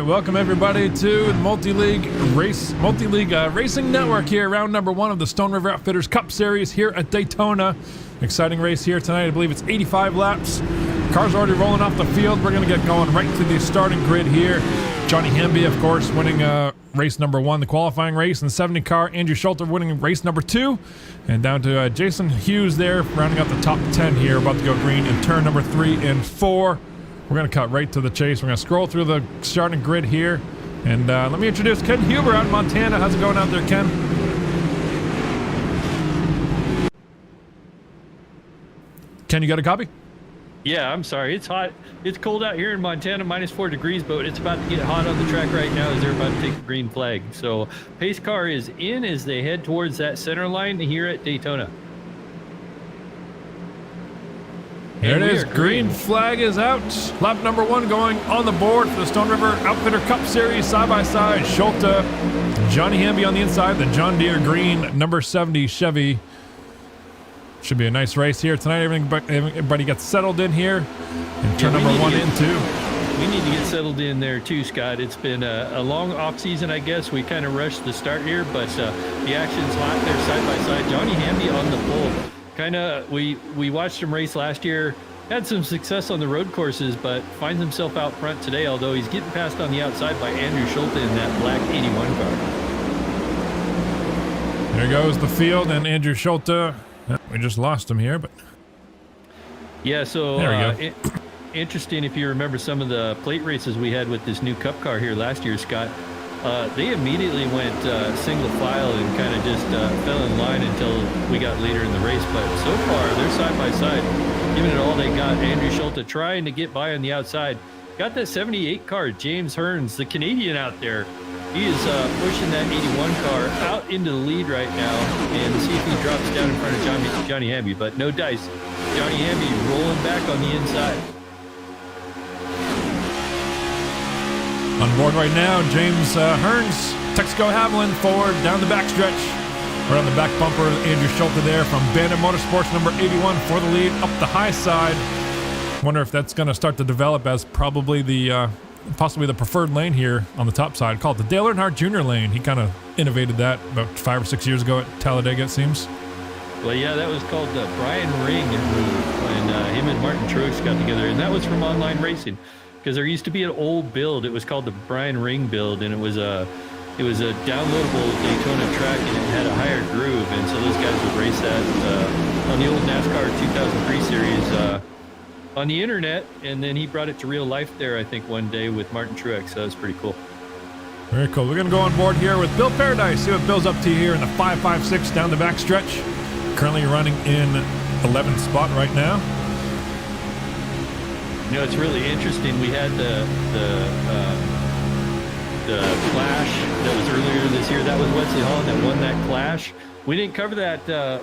welcome everybody to the Multi-League Racing Network here, round number 1 of the Stone River Outfitters Cup Series here at Daytona. Exciting race here tonight. I believe it's 85 laps. Cars already rolling off the field. We're going to get going right to the starting grid here. Johnny Hamby, of course, winning race number 1, the qualifying race, and 70 car. Andrew Schulter winning race number 2. And down to Jason Hughes there, rounding out the top 10 here, about to go green in turn number 3 and 4. We're going to cut right to the chase. We're going to scroll through the starting grid here. And let me introduce Ken Huber out in Montana. How's it going out there, Ken? Ken, you got a copy? Yeah, I'm sorry. It's hot. It's cold out here in Montana, -4 degrees, but it's about to get hot on the track right now as they're about to take the green flag. So pace car is in as they head towards that center line here at Daytona. There it is. Green flag is out. Lap number 1 going on the board for the Stone River Outfitter Cup Series side by side. Schulter, Johnny Hamby on the inside, the John Deere green number 70 Chevy. Should be a nice race here tonight. Everybody gets settled in here. And turn number 1 in too. We need to get settled in there too, Scott. It's been a long off season, I guess. We kind of rushed the start here, but the action's hot there side by side. Johnny Hamby on the pole. We watched him race last year, had some success on the road courses, but finds himself out front today, although he's getting passed on the outside by Andrew Schulte in that black 81 car. There goes the field and Andrew Schulte. We just lost him here, but yeah, so there we go. Interesting if you remember some of the plate races we had with this new Cup car here last year, Scott. They immediately went single file and kind of just fell in line until we got later in the race. But so far, they're side by side, giving it all they got. Andrew Schulte trying to get by on the outside. Got that 78 car, James Hearns, the Canadian out there. He is pushing that 81 car out into the lead right now, and see if he drops down in front of Johnny Hamby. But no dice. Johnny Hamby rolling back on the inside. On board right now, James Hearns, Texaco Haviland forward down the backstretch. Right on the back bumper, Andrew Schulte there from Bandit Motorsports, number 81 for the lead up the high side. Wonder if that's going to start to develop as probably the possibly the preferred lane here on the top side, called the Dale Earnhardt Jr. lane. He kind of innovated that about 5 or 6 years ago at Talladega, it seems. Well, yeah, that was called the Brian Ring when him and Martin Truex got together, and that was from online racing. Because there used to be an old build. It was called the Brian Ring build, and it was a downloadable Daytona track, and it had a higher groove, and so those guys would race that on the old NASCAR 2003 series on the internet, and then he brought it to real life there, I think, one day with Martin Truex. So that was pretty cool. Very cool. We're going to go on board here with Bill Paradise, see what Bill's up to here in the 5.56 down the back stretch. Currently running in 11th spot right now. You know, it's really interesting. We had the Clash that was earlier this year. That was Wesley Holland that won that Clash. We didn't cover that,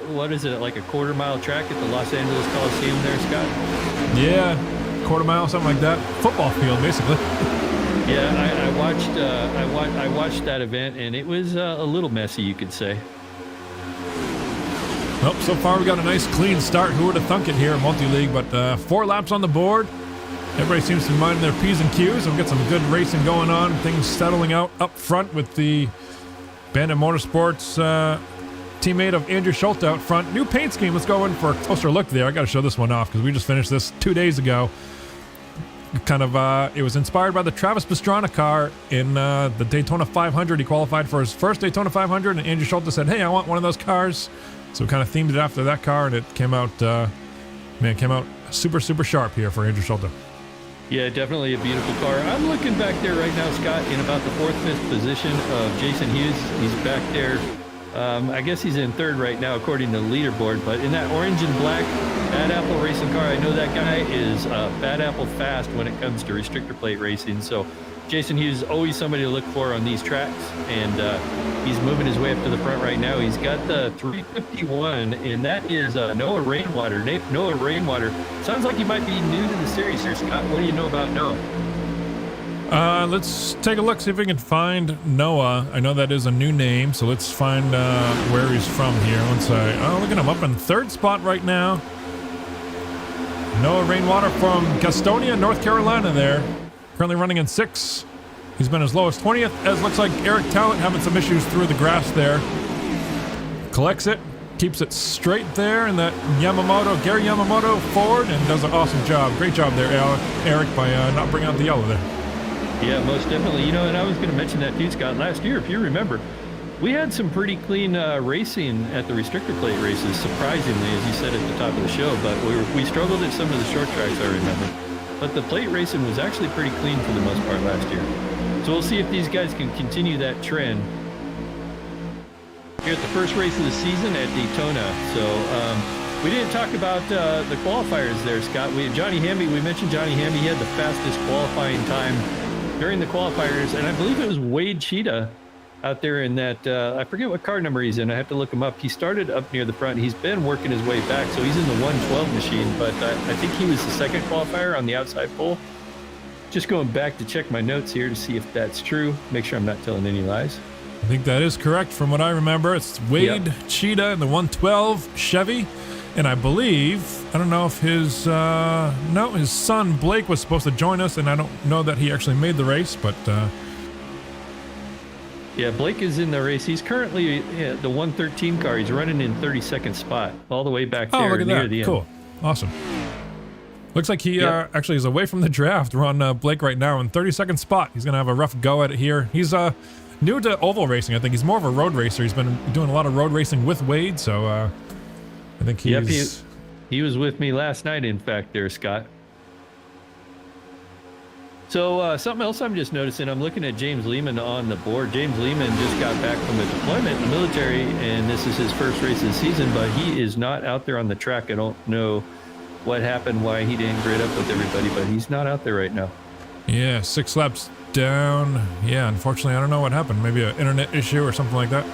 what is it, like a quarter-mile track at the Los Angeles Coliseum there, Scott? Yeah, quarter mile, something like that. Football field, basically. Yeah, I watched that event, and it was a little messy, you could say. Well, so far we got a nice clean start. Who would have thunk it here at Multi-League? But 4 laps on the board. Everybody seems to be minding their P's and Q's. We've got some good racing going on. Things settling out up front with the Bandit Motorsports teammate of Andrew Schulte out front. New paint scheme. Let's go in for a closer look there. I got to show this one off because we just finished this 2 days ago. Kind of, it was inspired by the Travis Pastrana car in the Daytona 500. He qualified for his first Daytona 500, and Andrew Schulte said, "Hey, I want one of those cars." So we kind of themed it after that car, and it came out, came out super, super sharp here for Andrew Schulte. Yeah, definitely a beautiful car. I'm looking back there right now, Scott, in about the 4th, 5th position of Jason Hughes. He's back there. I guess he's in 3rd right now, according to the leaderboard. But in that orange and black Bad Apple racing car, I know that guy is Bad Apple fast when it comes to restrictor plate racing. So Jason Hughes is always somebody to look for on these tracks, and he's moving his way up to the front right now. He's got the 351, and that is Noah Rainwater. Noah Rainwater. Sounds like he might be new to the series here, Scott. What do you know about Noah? Let's take a look, see if we can find Noah. I know that is a new name, so let's find where he's from here. Look at him up in 3rd spot right now. Noah Rainwater from Gastonia, North Carolina there. Currently running in 6. He's been as low as 20th, as looks like Eric Talent having some issues through the grass there. Collects it, keeps it straight there, and that Gary Yamamoto forward, and does an awesome job. Great job there, Eric, by not bringing out the yellow there. Yeah, most definitely. And I was going to mention that too, Scott. Last year, if you remember, we had some pretty clean racing at the restrictor plate races, surprisingly, as you said at the top of the show. But we struggled at some of the short tracks, I remember. But the plate racing was actually pretty clean for the most part last year. So we'll see if these guys can continue that trend here at the first race of the season at Daytona. So we didn't talk about the qualifiers there, Scott. Johnny Hamby, we mentioned Johnny Hamby. He had the fastest qualifying time during the qualifiers, and I believe it was Wade Cheetah out there in that, I forget what car number he's in. I have to look him up. He started up near the front. He's been working his way back, so he's in the 112 machine, but I think he was the second qualifier on the outside pole. Just going back to check my notes here to see if that's true. Make sure I'm not telling any lies. I think that is correct from what I remember. It's Wade Cheetah in the 112 Chevy. And I believe, I don't know if his son Blake was supposed to join us, and I don't know that he actually made the race, but... Yeah, Blake is in the race. He's currently the 113 car. He's running in 32nd spot, all the way back there look at near that. the end. Cool. Awesome. Looks like he actually is away from the draft. We're on Blake right now in 32nd spot. He's going to have a rough go at it here. He's new to oval racing. I think he's more of a road racer. He's been doing a lot of road racing with Wade, so I think he's... Yep, he was with me last night, in fact, there, Scott. So something else I'm just noticing, I'm looking at James Lehman on the board. James Lehman just got back from a deployment in the military, and this is his first race of the season, but he is not out there on the track. I don't know what happened, why he didn't grid up with everybody, but he's not out there right now. Yeah, 6 laps down. Yeah, unfortunately, I don't know what happened. Maybe an internet issue or something like that.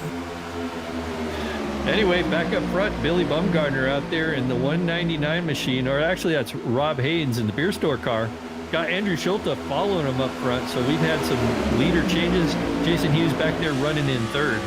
Anyway, back up front, Billy Bumgardner out there in the 199 machine, or actually that's Rob Haynes in the beer store car. Got Andrew Schulte following him up front, so we've had some leader changes. Jason Hughes back there running in third.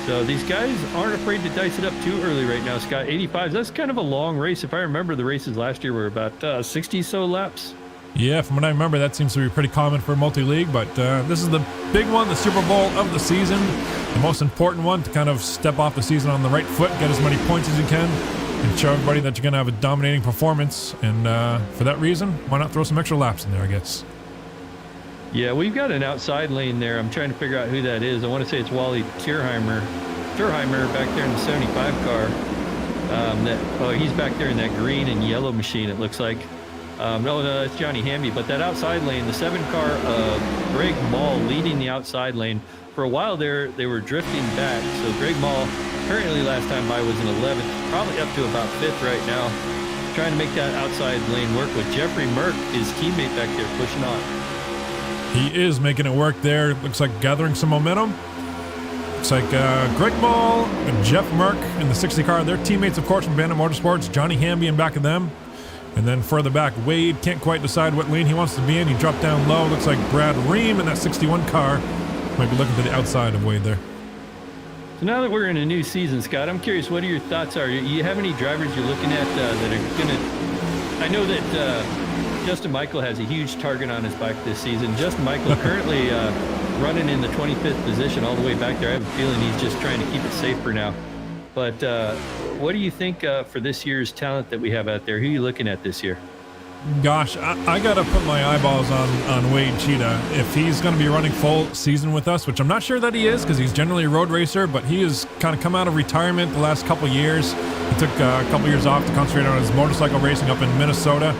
So these guys aren't afraid to dice it up too early right now, Scott. 85s, that's kind of a long race. If I remember, the races last year were about 60 so laps. Yeah, from what I remember, that seems to be pretty common for multi-league, but this is the big one, the Super Bowl of the season, the most important one to kind of step off the season on the right foot, get as many points as you can, and show everybody that you're going to have a dominating performance. And for that reason, why not throw some extra laps in there, I guess. Yeah, we've got an outside lane there. I'm trying to figure out who that is. I want to say it's Wally Thurheimer back there in the 75 car. He's back there in that green and yellow machine, it looks like. No, that's Johnny Hamby. But that outside lane, the 7 car of Greg Mall leading the outside lane. For a while there, they were drifting back. So Greg Mall, currently last time by was in 11th, probably up to about 5th right now. Trying to make that outside lane work with Jeffrey Merck, his teammate back there, pushing on. He is making it work there. Looks like gathering some momentum. Looks like Greg Mall and Jeff Merck in the 60 car. They're teammates, of course, from Bandit Motorsports. Johnny Hamby in back of them. And then further back, Wade can't quite decide what lane he wants to be in. He dropped down low. Looks like Brad Ream in that 61 car might be looking to the outside of Wade there. So now that we're in a new season, Scott, I'm curious what your thoughts are. You have any drivers you're looking at that are going to... I know that Justin Michael has a huge target on his bike this season. Justin Michael currently running in the 25th position all the way back there. I have a feeling he's just trying to keep it safe for now. But what do you think for this year's talent that we have out there? Who are you looking at this year? Gosh, I got to put my eyeballs on Wade Cheetah. If he's going to be running full season with us, which I'm not sure that he is because he's generally a road racer, but he has kind of come out of retirement the last couple years. He took a couple years off to concentrate on his motorcycle racing up in Minnesota.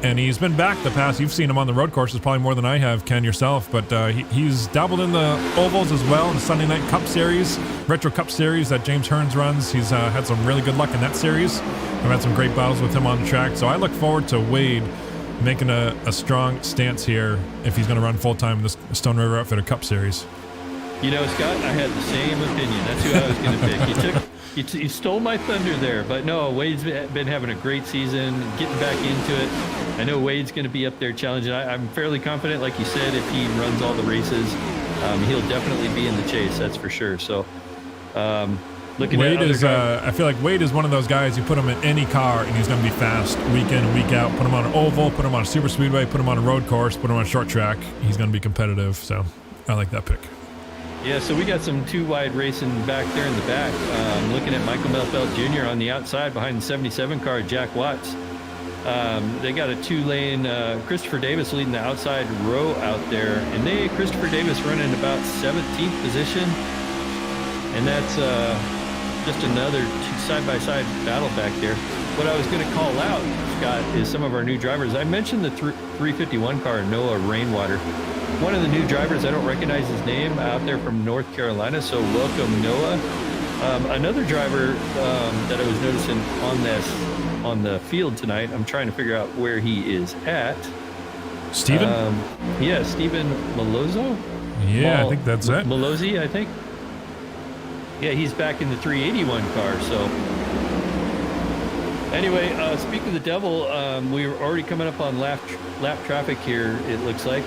And he's been back the past. You've seen him on the road courses probably more than I have, Ken, yourself. But he's dabbled in the ovals as well in the Sunday Night Cup Series, Retro Cup Series that James Hearns runs. He's had some really good luck in that series. I've had some great battles with him on the track. So I look forward to Wade making a strong stance here if he's going to run full-time in this Stone River Outfitter Cup Series. You know, Scott, I had the same opinion. That's who I was going to pick. You stole my thunder there, but no, Wade's been having a great season, getting back into it. I know Wade's going to be up there challenging. I'm fairly confident, like you said, if he runs all the races, he'll definitely be in the chase, that's for sure. So Looking Wade at other is, I feel like Wade is one of those guys, you put him in any car and he's going to be fast week in and week out. Put him on an oval, put him on a super speedway, put him on a road course, put him on a short track. He's going to be competitive, so I like that pick. Yeah, so we got some two-wide racing back there in the back. Looking at Michael Melfeld Jr. on the outside behind the 77 car, Jack Watts. They got a two-lane Christopher Davis leading the outside row out there. And Christopher Davis running about 17th position. And that's just another side-by-side battle back there. What I was going to call out, Scott, is some of our new drivers. I mentioned the 351 car, Noah Rainwater. One of the new drivers, I don't recognize his name, out there from North Carolina, so welcome, Noah. Another driver that I was noticing on the field tonight, I'm trying to figure out where he is at. Steven? Yeah, Steven Malozzo? Yeah, I think that's it. Malozzi, I think. Yeah, he's back in the 381 car, so... Anyway, speaking of the devil, we're already coming up on lap traffic here, it looks like.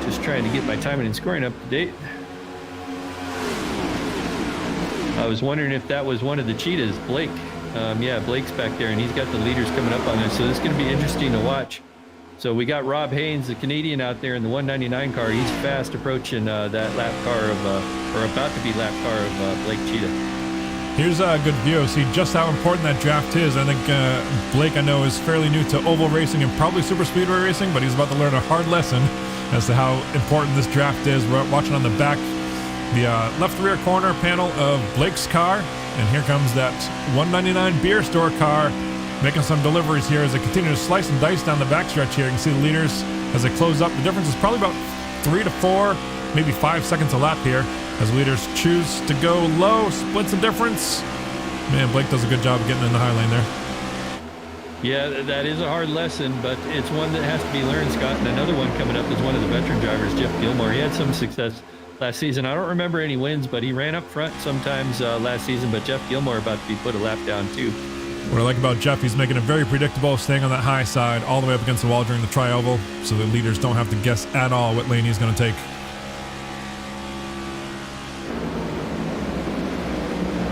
Just trying to get my timing and scoring up to date. I was wondering if that was one of the cheetahs, Blake. Yeah, Blake's back there, and he's got the leaders coming up on this, so this is going to be interesting to watch. So we got Rob Haynes, the Canadian, out there in the 199 car. He's fast approaching that lap car of, or about to be lap car of Blake Cheetah. Here's a good view. See just how important that draft is. I think Blake, I know, is fairly new to oval racing and probably super speedway racing, but he's about to learn a hard lesson as to how important this draft is. We're watching on the back, the left rear corner panel of Blake's car, and here comes that 199 beer store car making some deliveries here as they continue to slice and dice down the backstretch here. You can see the leaders as they close up. The difference is probably about 3 to 4, maybe 5 seconds a lap here as leaders choose to go low, splits the difference. Man, Blake does a good job of getting in the high lane there. Yeah, that is a hard lesson, but it's one that has to be learned, Scott. And another one coming up is one of the veteran drivers, Jeff Gilmore. He had some success last season. I don't remember any wins, but he ran up front sometimes last season. But Jeff Gilmore about to be put a lap down too. What I like about Jeff, he's making it very predictable, staying on that high side all the way up against the wall during the tri-oval, so the leaders don't have to guess at all what lane he's going to take.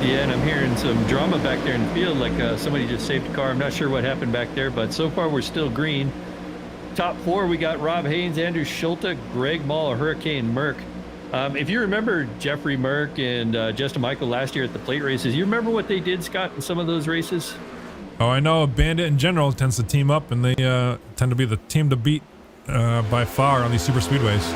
Yeah, and I'm hearing some drama back there in the field, like somebody just saved a car. I'm not sure what happened back there, but so far we're still green. Top four, we got Rob Haynes, Andrew Schulte, Greg Mall, Hurricane Merck. If you remember Jeffrey Merck and Justin Michael last year at the plate races, you remember what they did, Scott, in some of those races? Oh, I know Bandit in general tends to team up, and they tend to be the team to beat by far on these super speedways.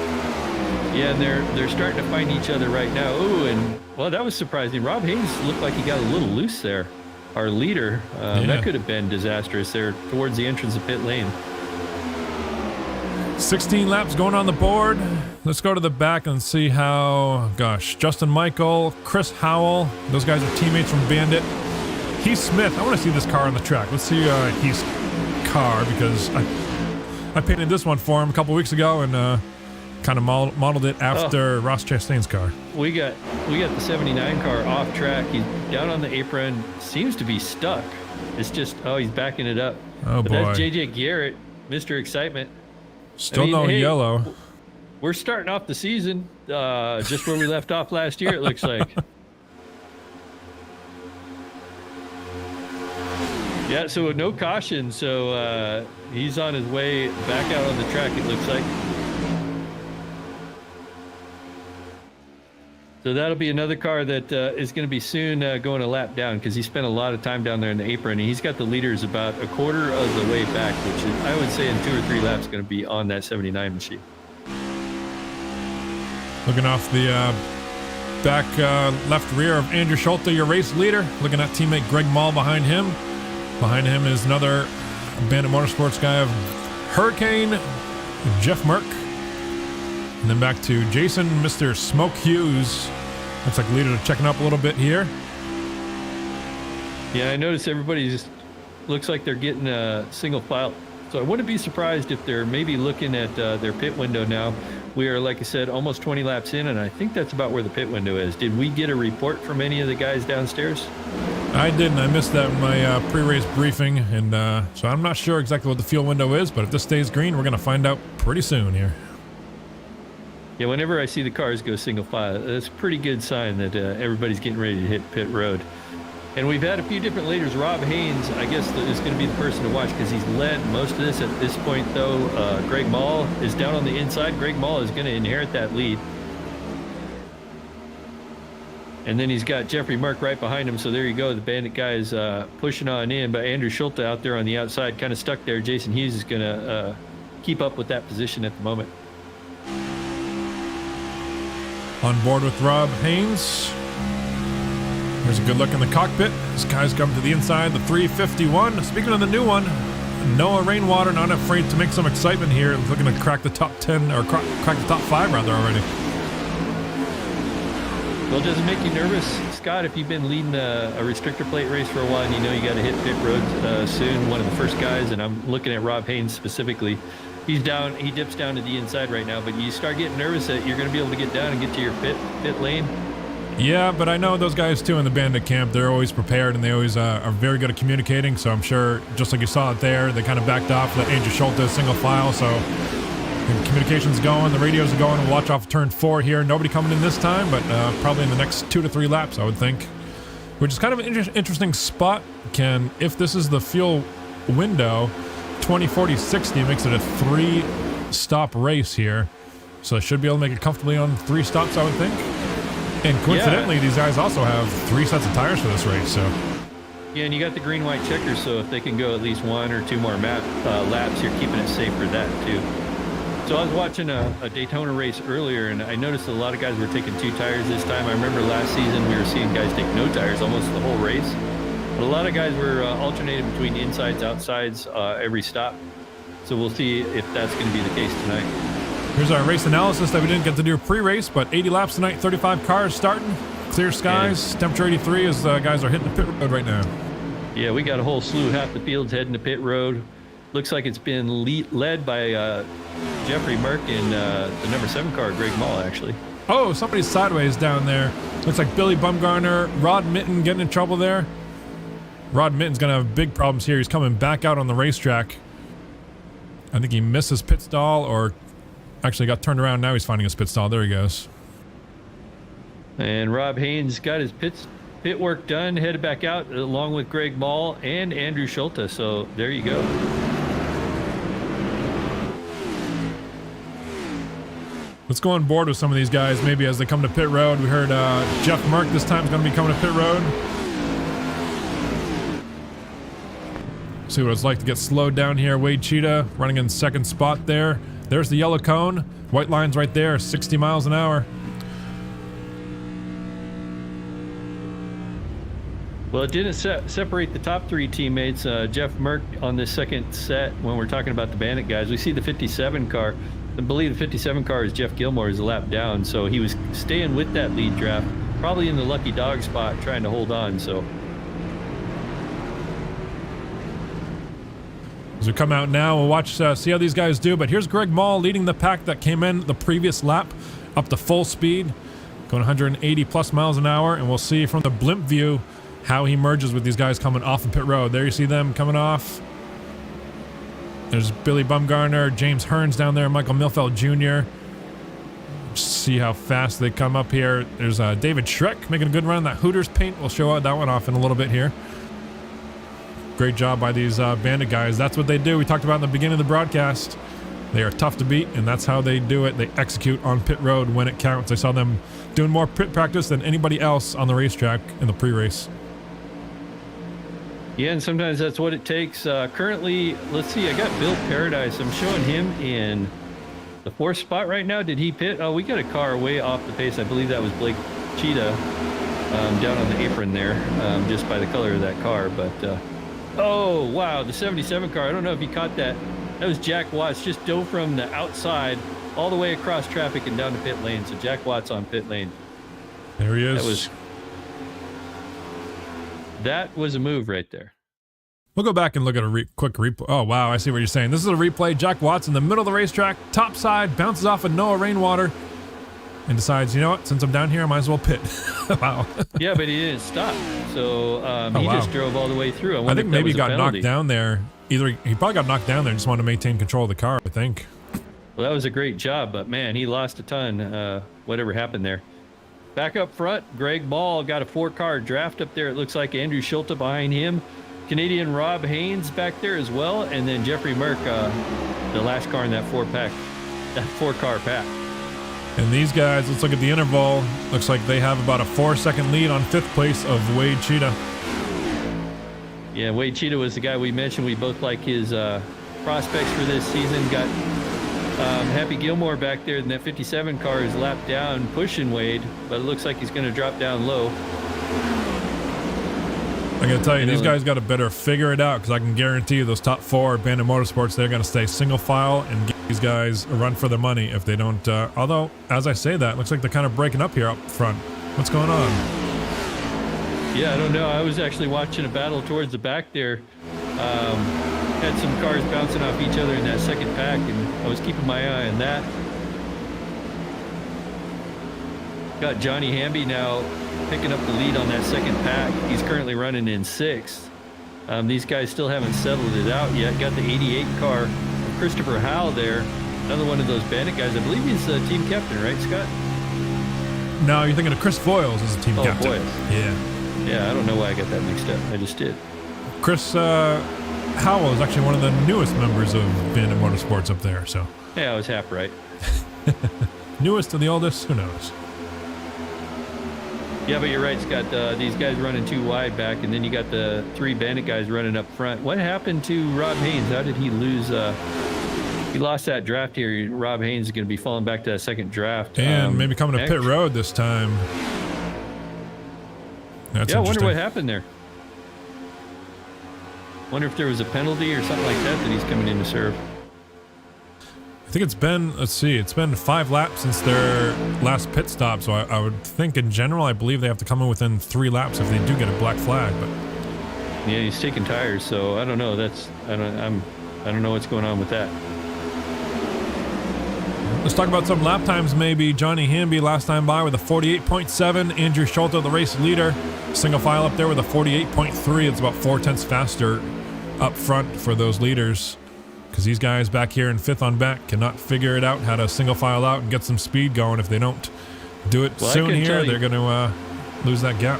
Yeah, and they're starting to find each other right now. Ooh, and well, that was surprising. Rob Haynes looked like he got a little loose there. Our leader, that could have been disastrous there towards the entrance of pit lane. 16 laps going on the board. Let's go to the back and see how, Justin Michael, Chris Howell, those guys are teammates from Bandit. Heath Smith, I want to see this car on the track. Let's see Heath's car, because I painted this one for him a couple weeks ago and kind of modeled it after Ross Chastain's car. We got the 79 car off track. He's down on the apron, seems to be stuck. It's just, he's backing it up. Oh, but boy. That's JJ Garrett, Mr. Excitement. Still no yellow. We're starting off the season just where we left off last year, it looks like. Yeah, so no caution. So he's on his way back out on the track, it looks like. So that'll be another car that is going to be soon going a lap down, because he spent a lot of time down there in the apron, and he's got the leaders about a quarter of the way back, which is, I would say in 2 or 3 laps, going to be on that 79 machine. Looking off the back left rear of Andrew Schulte, your race leader. Looking at teammate Greg Mall behind him. Behind him is another Bandit Motorsports guy of Hurricane, Jeff Merck. And then back to Jason, Mr. Smoke Hughes. Looks like leader checking up a little bit here. Yeah, I noticed everybody just looks like they're getting a single file. So I wouldn't be surprised if they're maybe looking at their pit window now. We are, like I said, almost 20 laps in, and I think that's about where the pit window is. Did we get a report from any of the guys downstairs? I didn't. I missed that in my pre-race briefing, and so I'm not sure exactly what the fuel window is, but if this stays green, we're going to find out pretty soon here. Yeah, whenever I see the cars go single file, that's a pretty good sign that everybody's getting ready to hit pit road. And we've had a few different leaders. Rob Haynes, I guess, is going to be the person to watch because he's led most of this. At this point, though, Greg Mall is down on the inside. Greg Mall is going to inherit that lead. And then he's got Jeffrey Mark right behind him. So there you go. The Bandit guy is pushing on in. But Andrew Schulte out there on the outside, kind of stuck there. Jason Hughes is going to keep up with that position at the moment. On board with Rob Haynes. Here's a good look in the cockpit. This guy's coming to the inside, the 351. Speaking of the new one, Noah Rainwater, not afraid to make some excitement here. Looking to crack the top 10, or crack the top 5 rather already. Well, does it make you nervous, Scott, if you've been leading a restrictor plate race for a while and you know you got to hit pit road soon? One of the first guys, and I'm looking at Rob Haynes specifically. He's down, he dips down to the inside right now, but you start getting nervous that you're going to be able to get down and get to your pit lane. Yeah, but I know those guys too in the Bandit camp. They're always prepared and they always are very good at communicating. So I'm sure, just like you saw it there, they kind of backed off the Andrew Schulte single file. So the communication's going, the radios are going. We'll watch off turn 4 here. Nobody coming in this time, but probably in the next 2 to 3 laps, I would think. Which is kind of an interesting spot, Ken. If this is the fuel window, 20, 40, 60 makes it a 3-stop race here. So they should be able to make it comfortably on 3 stops, I would think. And coincidentally, these guys also have 3 sets of tires for this race, so. Yeah, and you got the green-white checkers, so if they can go at least 1 or 2 more laps, you're keeping it safe for that, too. So I was watching a Daytona race earlier, and I noticed a lot of guys were taking 2 tires this time. I remember last season we were seeing guys take no tires almost the whole race. But a lot of guys were alternating between insides, outsides every stop. So we'll see if that's going to be the case tonight. Here's our race analysis that we didn't get to do pre-race, but 80 laps tonight, 35 cars starting, clear skies, temperature 83 as guys are hitting the pit road right now. Yeah, we got a whole slew, half the field's heading to pit road. Looks like it's been led by Jeffrey Merck and the number 7 car, Greg Mall, actually. Oh, somebody's sideways down there. Looks like Billy Bumgarner, Rod Mitten getting in trouble there. Rod Mitten's going to have big problems here. He's coming back out on the racetrack. I think he missed his pit stall or actually got turned around. Now he's finding his pit stall. There he goes. And Rob Haynes got his pit work done, headed back out along with Greg Mall and Andrew Schulte. So there you go. Let's go on board with some of these guys maybe as they come to pit road. We heard Jeff Merck this time is going to be coming to pit road. See what it's like to get slowed down here. Wade Cheetah running in second spot there. There's the yellow cone. White line's right there, 60 miles an hour. Well, it didn't separate the top 3 teammates. Jeff Merck on this second set, when we're talking about the Bandit guys, we see the 57 car. I believe the 57 car is Jeff Gilmore, who's a lap down. So he was staying with that lead draft, probably in the lucky dog spot, trying to hold on. So as we come out now, we'll watch, see how these guys do. But here's Greg Mall leading the pack that came in the previous lap up to full speed, going 180 plus miles an hour. And we'll see from the blimp view how he merges with these guys coming off the pit road. There you see them coming off. There's Billy Bumgarner, James Hearns down there, Michael Milfeld Jr. See how fast they come up here. There's David Schreck making a good run. That Hooters paint, we'll show that one off in a little bit here. Great job by these Bandit guys. That's what they do. We talked about in the beginning of the broadcast. They are tough to beat, and that's how they do it. They execute on pit road when it counts. I saw them doing more pit practice than anybody else on the racetrack in the pre-race. yeah, and sometimes that's what it takes. Currently, let's see, I got Bill Paradise. I'm showing him in the 4th spot right now. Did he pit? Oh, we got a car way off the pace. I believe that was Blake Cheetah down on the apron there, just by the color of that car. But oh, wow, the 77 car. I don't know if you caught that. That was Jack Watts. Just dove from the outside all the way across traffic and down to pit lane. So Jack Watts on pit lane. There he is. That was a move right there. We'll go back and look at a quick replay. Oh, wow, I see what you're saying. This is a replay. Jack Watts in the middle of the racetrack, top side, bounces off of Noah Rainwater, and decides, you know what, since I'm down here, I might as well pit. Wow. Yeah, but he didn't stop. So he just drove all the way through. I think maybe he got knocked down there. Either he probably got knocked down there and just wanted to maintain control of the car, I think. Well, that was a great job, but man, he lost a ton. Whatever happened there. Back up front, Greg Ball got a 4-car draft up there. It looks like Andrew Schulte behind him. Canadian Rob Haynes back there as well. And then Jeffrey Merck, the last car in that 4-car pack. And these guys, let's look at the interval. Looks like they have about a 4-second lead on 5th place of Wade Cheetah. Yeah, Wade Cheetah was the guy we mentioned. We both like his prospects for this season. Got Happy Gilmore back there in that 57 car is lapped down, pushing Wade, but it looks like he's going to drop down low. I gotta tell you, these guys gotta better figure it out, because I can guarantee you those top 4 at Bandit Motorsports, they're gonna stay single file and give these guys a run for their money if they don't. Although, as I say that, it looks like they're kind of breaking up here up front. What's going on? Yeah, I don't know. I was actually watching a battle towards the back there. Had some cars bouncing off each other in that second pack, and I was keeping my eye on that. Got Johnny Hamby now picking up the lead on that second pack. He's currently running in 6th. These guys still haven't settled it out yet. Got the 88 car of Christopher Howe there. Another one of those Bandit guys. I believe he's the team captain, right, Scott? No, you're thinking of Chris Foyles as the team captain. Foyles. Yeah. Yeah, I don't know why I got that mixed up. I just did. Chris Howell is actually one of the newest members of Bandit Motorsports up there, so. Yeah, I was half right. Newest to the oldest, who knows? Yeah, but you're right, Scott. These guys running too wide back, and then you got the 3 Bandit guys running up front. What happened to Rob Haynes? How did he lose? He lost that draft here. Rob Haynes is going to be falling back to that second draft. And maybe coming to pit road this time. That's I wonder what happened there. Wonder if there was a penalty or something like that he's coming in to serve. I think it's been, let's see, it's been 5 laps since their last pit stop, so I would think in general, I believe they have to come in within 3 laps if they do get a black flag. But yeah, he's taking tires, so I don't know. I don't know what's going on with that. Let's talk about some lap times maybe. Johnny Hamby last time by with a 48.7. Andrew Schulte, the race leader, single file up there with a 48.3. It's about 4/10 faster up front for those leaders, because these guys back here in 5th on back cannot figure it out how to single file out and get some speed going. If they don't do it soon here, they're going to lose that gap.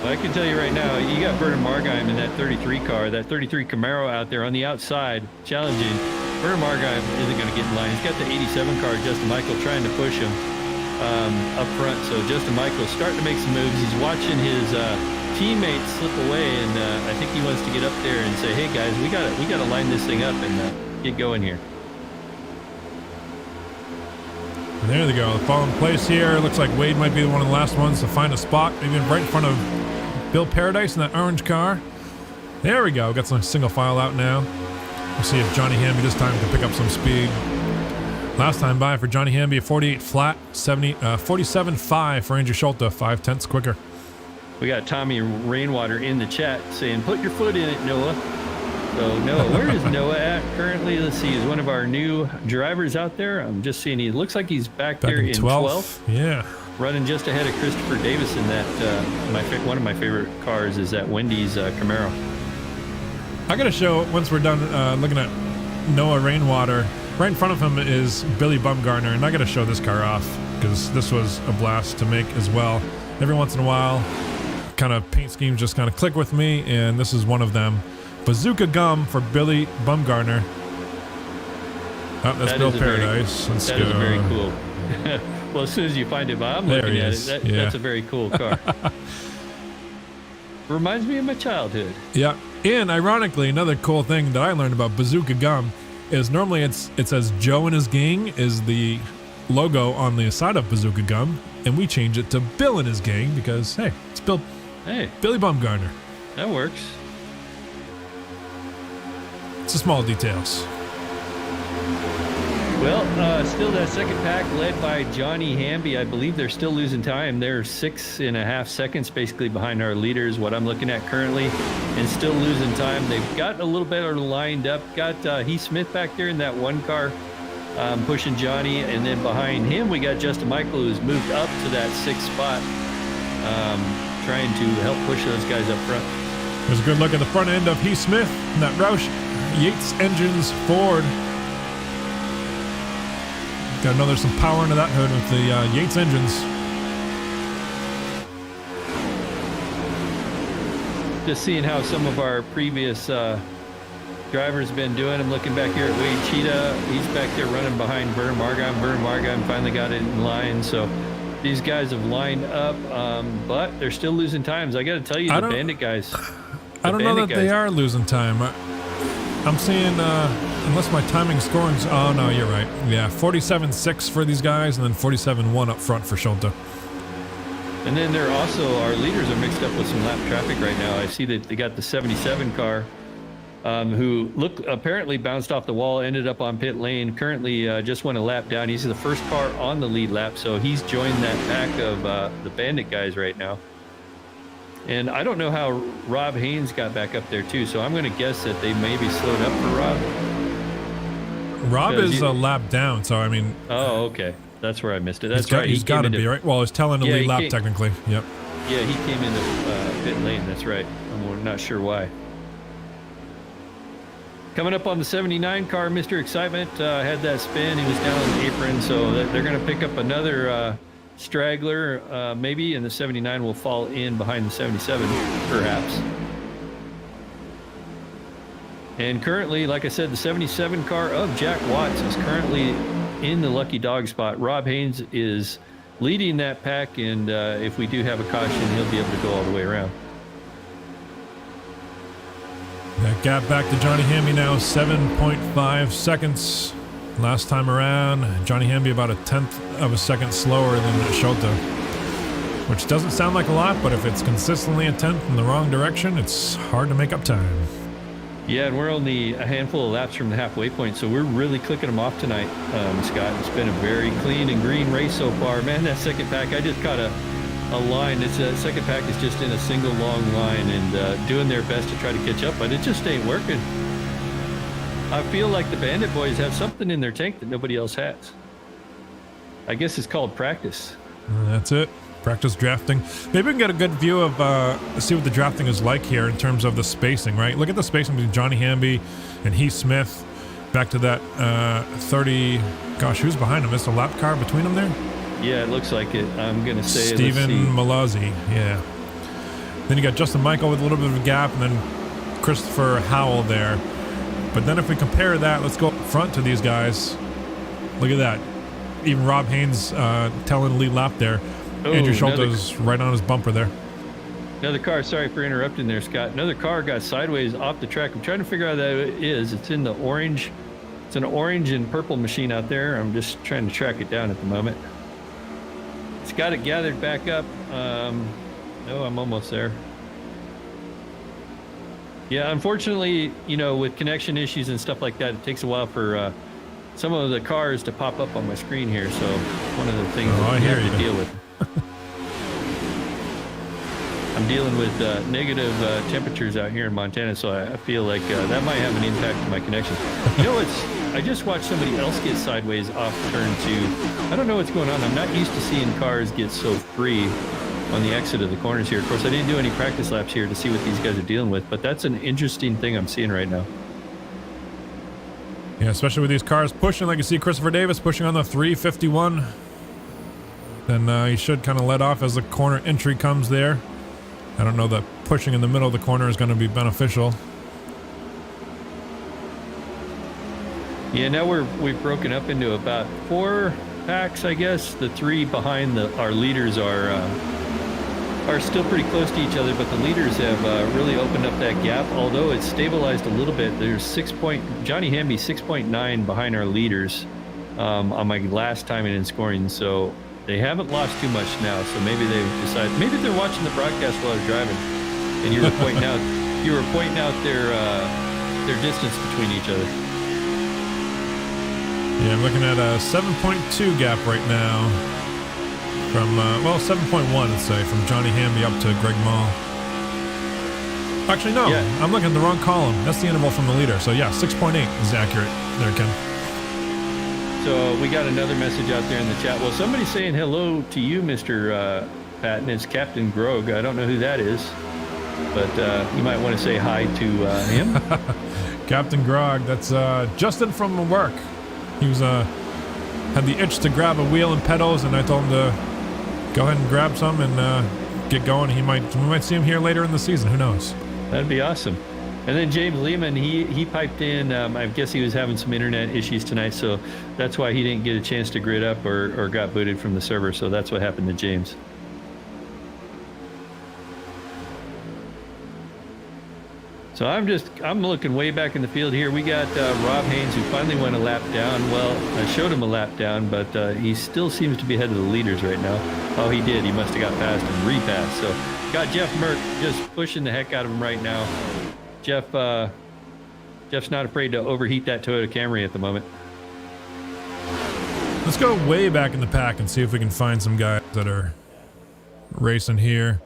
Well, I can tell you right now, you got Vernon Margheim in that 33 car, that 33 Camaro out there on the outside challenging. Vernon Margheim isn't going to get in line. He's got the 87 car, Justin Michael, trying to push him up front. So Justin Michael's starting to make some moves. He's watching his teammates slip away, and I think he wants to get up there and say, "Hey guys, we got to line this thing up and get going here." There they go. Fall in place here. Looks like Wade might be one of the last ones to find a spot, maybe right in front of Bill Paradise in that orange car. There we go. Got some single file out now. We'll see if Johnny Hamby this time can pick up some speed. Last time by for Johnny Hamby, a 48 flat, 47.5 for Andrew Schulte, 5/10 quicker. We got Tommy Rainwater in the chat saying, "Put your foot in it, Noah." So Noah, where is Noah at currently? Let's see. He's one of our new drivers out there. I'm just seeing he looks like he's back there in 12th. Yeah. Running just ahead of Christopher Davis in that, one of my favorite cars is that Wendy's Camaro. I got to show, once we're done looking at Noah Rainwater, right in front of him is Billy Bumgarner, and I got to show this car off, because this was a blast to make as well. Every once in a while, kind of paint schemes just kind of click with me, and this is one of them. Bazooka Gum for Billy Bumgarner. Oh, that's Bill Paradise. That is very cool. Well, as soon as you find it, I'm looking at it. That's a very cool car. Reminds me of my childhood. Yeah, and ironically, another cool thing that I learned about Bazooka Gum is normally it says Joe and his gang is the logo on the side of Bazooka Gum, and we change it to Bill and his gang because, hey, it's Bill. Hey, Billy Bumgarner. That works. It's the small details. Well, still that second pack led by Johnny Hamby. I believe they're still losing time. They're 6.5 seconds basically behind our leaders, what I'm looking at currently, and still losing time. They've got a little better lined up. Got Heath Smith back there in that one car pushing Johnny, and then behind him we got Justin Michael, who's moved up to that 6th spot, trying to help push those guys up front. There's a good look at the front end of Heath Smith in that Roush Yates Engines Ford. Got to know there's some power into that hood with the Yates engines. Just seeing how some of our previous drivers have been doing. I'm looking back here at Wade Cheetah. He's back there running behind Vern Margon. Vern Margon finally got it in line. So these guys have lined up, but they're still losing times. I got to tell you, the Bandit guys. I don't know that they are losing time. I'm seeing, unless my timing scoring's... Oh, no, you're right. Yeah, 47.6 for these guys, and then 47.1 up front for Schulte. And then they're also, our leaders are mixed up with some lap traffic right now. I see that they got the 77 car, who apparently bounced off the wall, ended up on pit lane, currently just went a lap down. He's the first car on the lead lap, so he's joined that pack of the Bandit guys right now. And I don't know how Rob Haynes got back up there too, so I'm going to guess that they maybe slowed up for Rob. Rob is a lap down, so I mean... Oh, okay. That's where I missed it. That's right. He's got to be, right? Well, it's telling the lead lap, technically. Yep. Yeah, he came into pit lane. That's right. I'm not sure why. Coming up on the 79 car, Mr. Excitement had that spin. He was down on the apron, so they're going to pick up another straggler, maybe, and the 79 will fall in behind the 77, perhaps. And currently, like I said, the 77 car of Jack Watts is currently in the lucky dog spot. Rob Haynes is leading that pack, and if we do have a caution, he'll be able to go all the way around. That gap back to Johnny Hamby now, 7.5 seconds. Last time around, Johnny Hamby about 1/10 of a second slower than Schulte, which doesn't sound like a lot, but if it's consistently 1/10 in the wrong direction, it's hard to make up time. Yeah, and we're only a handful of laps from the halfway point, so we're really clicking them off tonight, Scott. It's been a very clean and green race so far. Man, that second pack, I just caught a line. It's second pack is just in a single long line and doing their best to try to catch up, but it just ain't working. I feel like the Bandit boys have something in their tank that nobody else has. I guess it's called practice. That's it. Practice drafting. Maybe we can get a good view of, see what the drafting is like here in terms of the spacing, right? Look at the spacing between Johnny Hamby and Heath Smith. Back to that 30... Gosh, who's behind him? Is a lap car between them there? Yeah, it looks like it. I'm going to say... Stephen Malazzi, yeah. Then you got Justin Michael with a little bit of a gap, and then Christopher Howell there. But then if we compare that, let's go up front to these guys. Look at that. Even Rob Haynes telling the lead lap there. Oh, Andrew Schulte's right on his bumper there. Another car, sorry for interrupting there, Scott. Another car got sideways off the track. I'm trying to figure out how that is. It's in the orange. It's an orange and purple machine out there. I'm just trying to track it down at the moment. It's got it gathered back up. No, I'm almost there. Yeah, unfortunately, you know, with connection issues and stuff like that, it takes a while for some of the cars to pop up on my screen here. So one of the things that we have to deal with. I'm dealing with negative temperatures out here in Montana, so I feel like that might have an impact on my connection. You know, I just watched somebody else get sideways off turn two. I don't know what's going on. I'm not used to seeing cars get so free on the exit of the corners here. Of course, I didn't do any practice laps here to see what these guys are dealing with, but that's an interesting thing I'm seeing right now. Yeah, especially with these cars pushing, like you see Christopher Davis pushing on the 351. Then he should kind of let off as the corner entry comes there. I don't know that pushing in the middle of the corner is going to be beneficial. Yeah, now we've broken up into about 4 packs, I guess. The 3 behind our leaders are still pretty close to each other, but the leaders have really opened up that gap. Although it's stabilized a little bit, there's Johnny Hamby 6.9 behind our leaders on my last timing and scoring. So they haven't lost too much now. So maybe they've decided. Maybe they're watching the broadcast while they're driving, and you were pointing out their distance between each other. Yeah, I'm looking at a 7.2 gap right now. From, 7.1, let's say, from Johnny Hamby up to Greg Mall. Actually, no, yeah. I'm looking at the wrong column. That's the interval from the leader. So, yeah, 6.8 is accurate there, Ken. So, we got another message out there in the chat. Well, somebody's saying hello to you, Mr. Patton. It's Captain Grog. I don't know who that is, but you might want to say hi to him. Captain Grog, that's Justin from work. He was had the itch to grab a wheel and pedals, and I told him to go ahead and grab some and get going. We might see him here later in the season. Who knows? That'd be awesome. And then James Lehman, he piped in. I guess he was having some internet issues tonight, so that's why he didn't get a chance to grid up or got booted from the server. So that's what happened to James. So I'm looking way back in the field here. We got Rob Haynes, who finally went a lap down. Well, I showed him a lap down, but he still seems to be ahead of the leaders right now. Oh, he did. He must have got past and repassed. So got Jeff Merck just pushing the heck out of him right now. Jeff's not afraid to overheat that Toyota Camry at the moment. Let's go way back in the pack and see if we can find some guys that are racing here.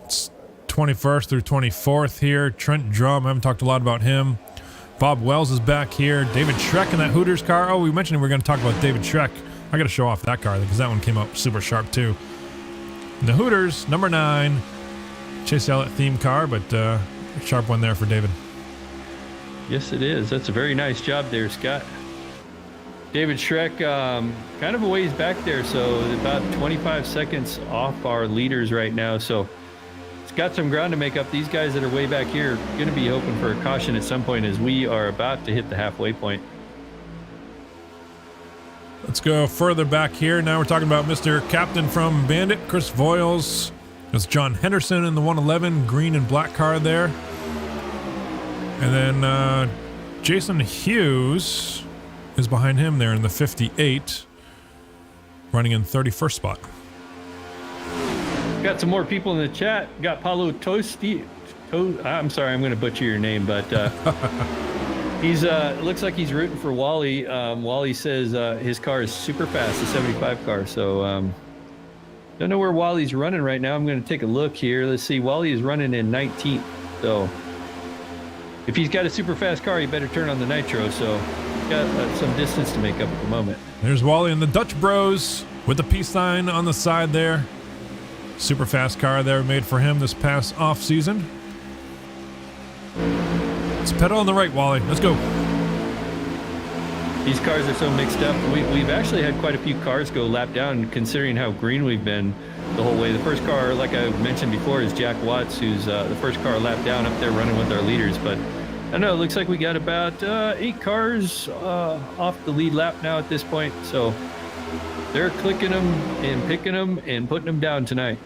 It's 21st through 24th here. Trent Drum, I haven't talked a lot about him. Bob Wells is back here. David Schreck in that Hooters car. Oh, we mentioned we were going to talk about David Schreck. I got to show off that car because that one came up super sharp too. The Hooters, number 9. Chase Elliott theme car, but sharp one there for David. Yes, it is. That's a very nice job there, Scott. David Schreck, kind of a ways back there, so about 25 seconds off our leaders right now. So it's got some ground to make up. These guys that are way back here are going to be hoping for a caution at some point as we are about to hit the halfway point. Let's go further back here. Now we're talking about Mr. Captain from Bandit, Chris Voiles. That's John Henderson in the 111 green and black car there. And then Jason Hughes is behind him there in the 58, running in 31st spot. Got some more people in the chat. Got Paulo Tosti. I'm sorry, I'm going to butcher your name, but he's looks like he's rooting for Wally. Wally says his car is super fast, the 75 car. So don't know where Wally's running right now. I'm going to take a look here. Let's see. Wally is running in 19th. So if he's got a super fast car, he better turn on the nitro. So got some distance to make up at the moment. There's Wally and the Dutch Bros with the peace sign on the side there. Super fast car there made for him this past off season. Let's pedal on the right, Wally. Let's go. These cars are so mixed up. We've actually had quite a few cars go lap down considering how green we've been the whole way. The first car, like I mentioned before, is Jack Watts, who's the first car lap down up there running with our leaders. But I don't know, it looks like we got about 8 cars off the lead lap now at this point. So they're clicking them and picking them and putting them down tonight.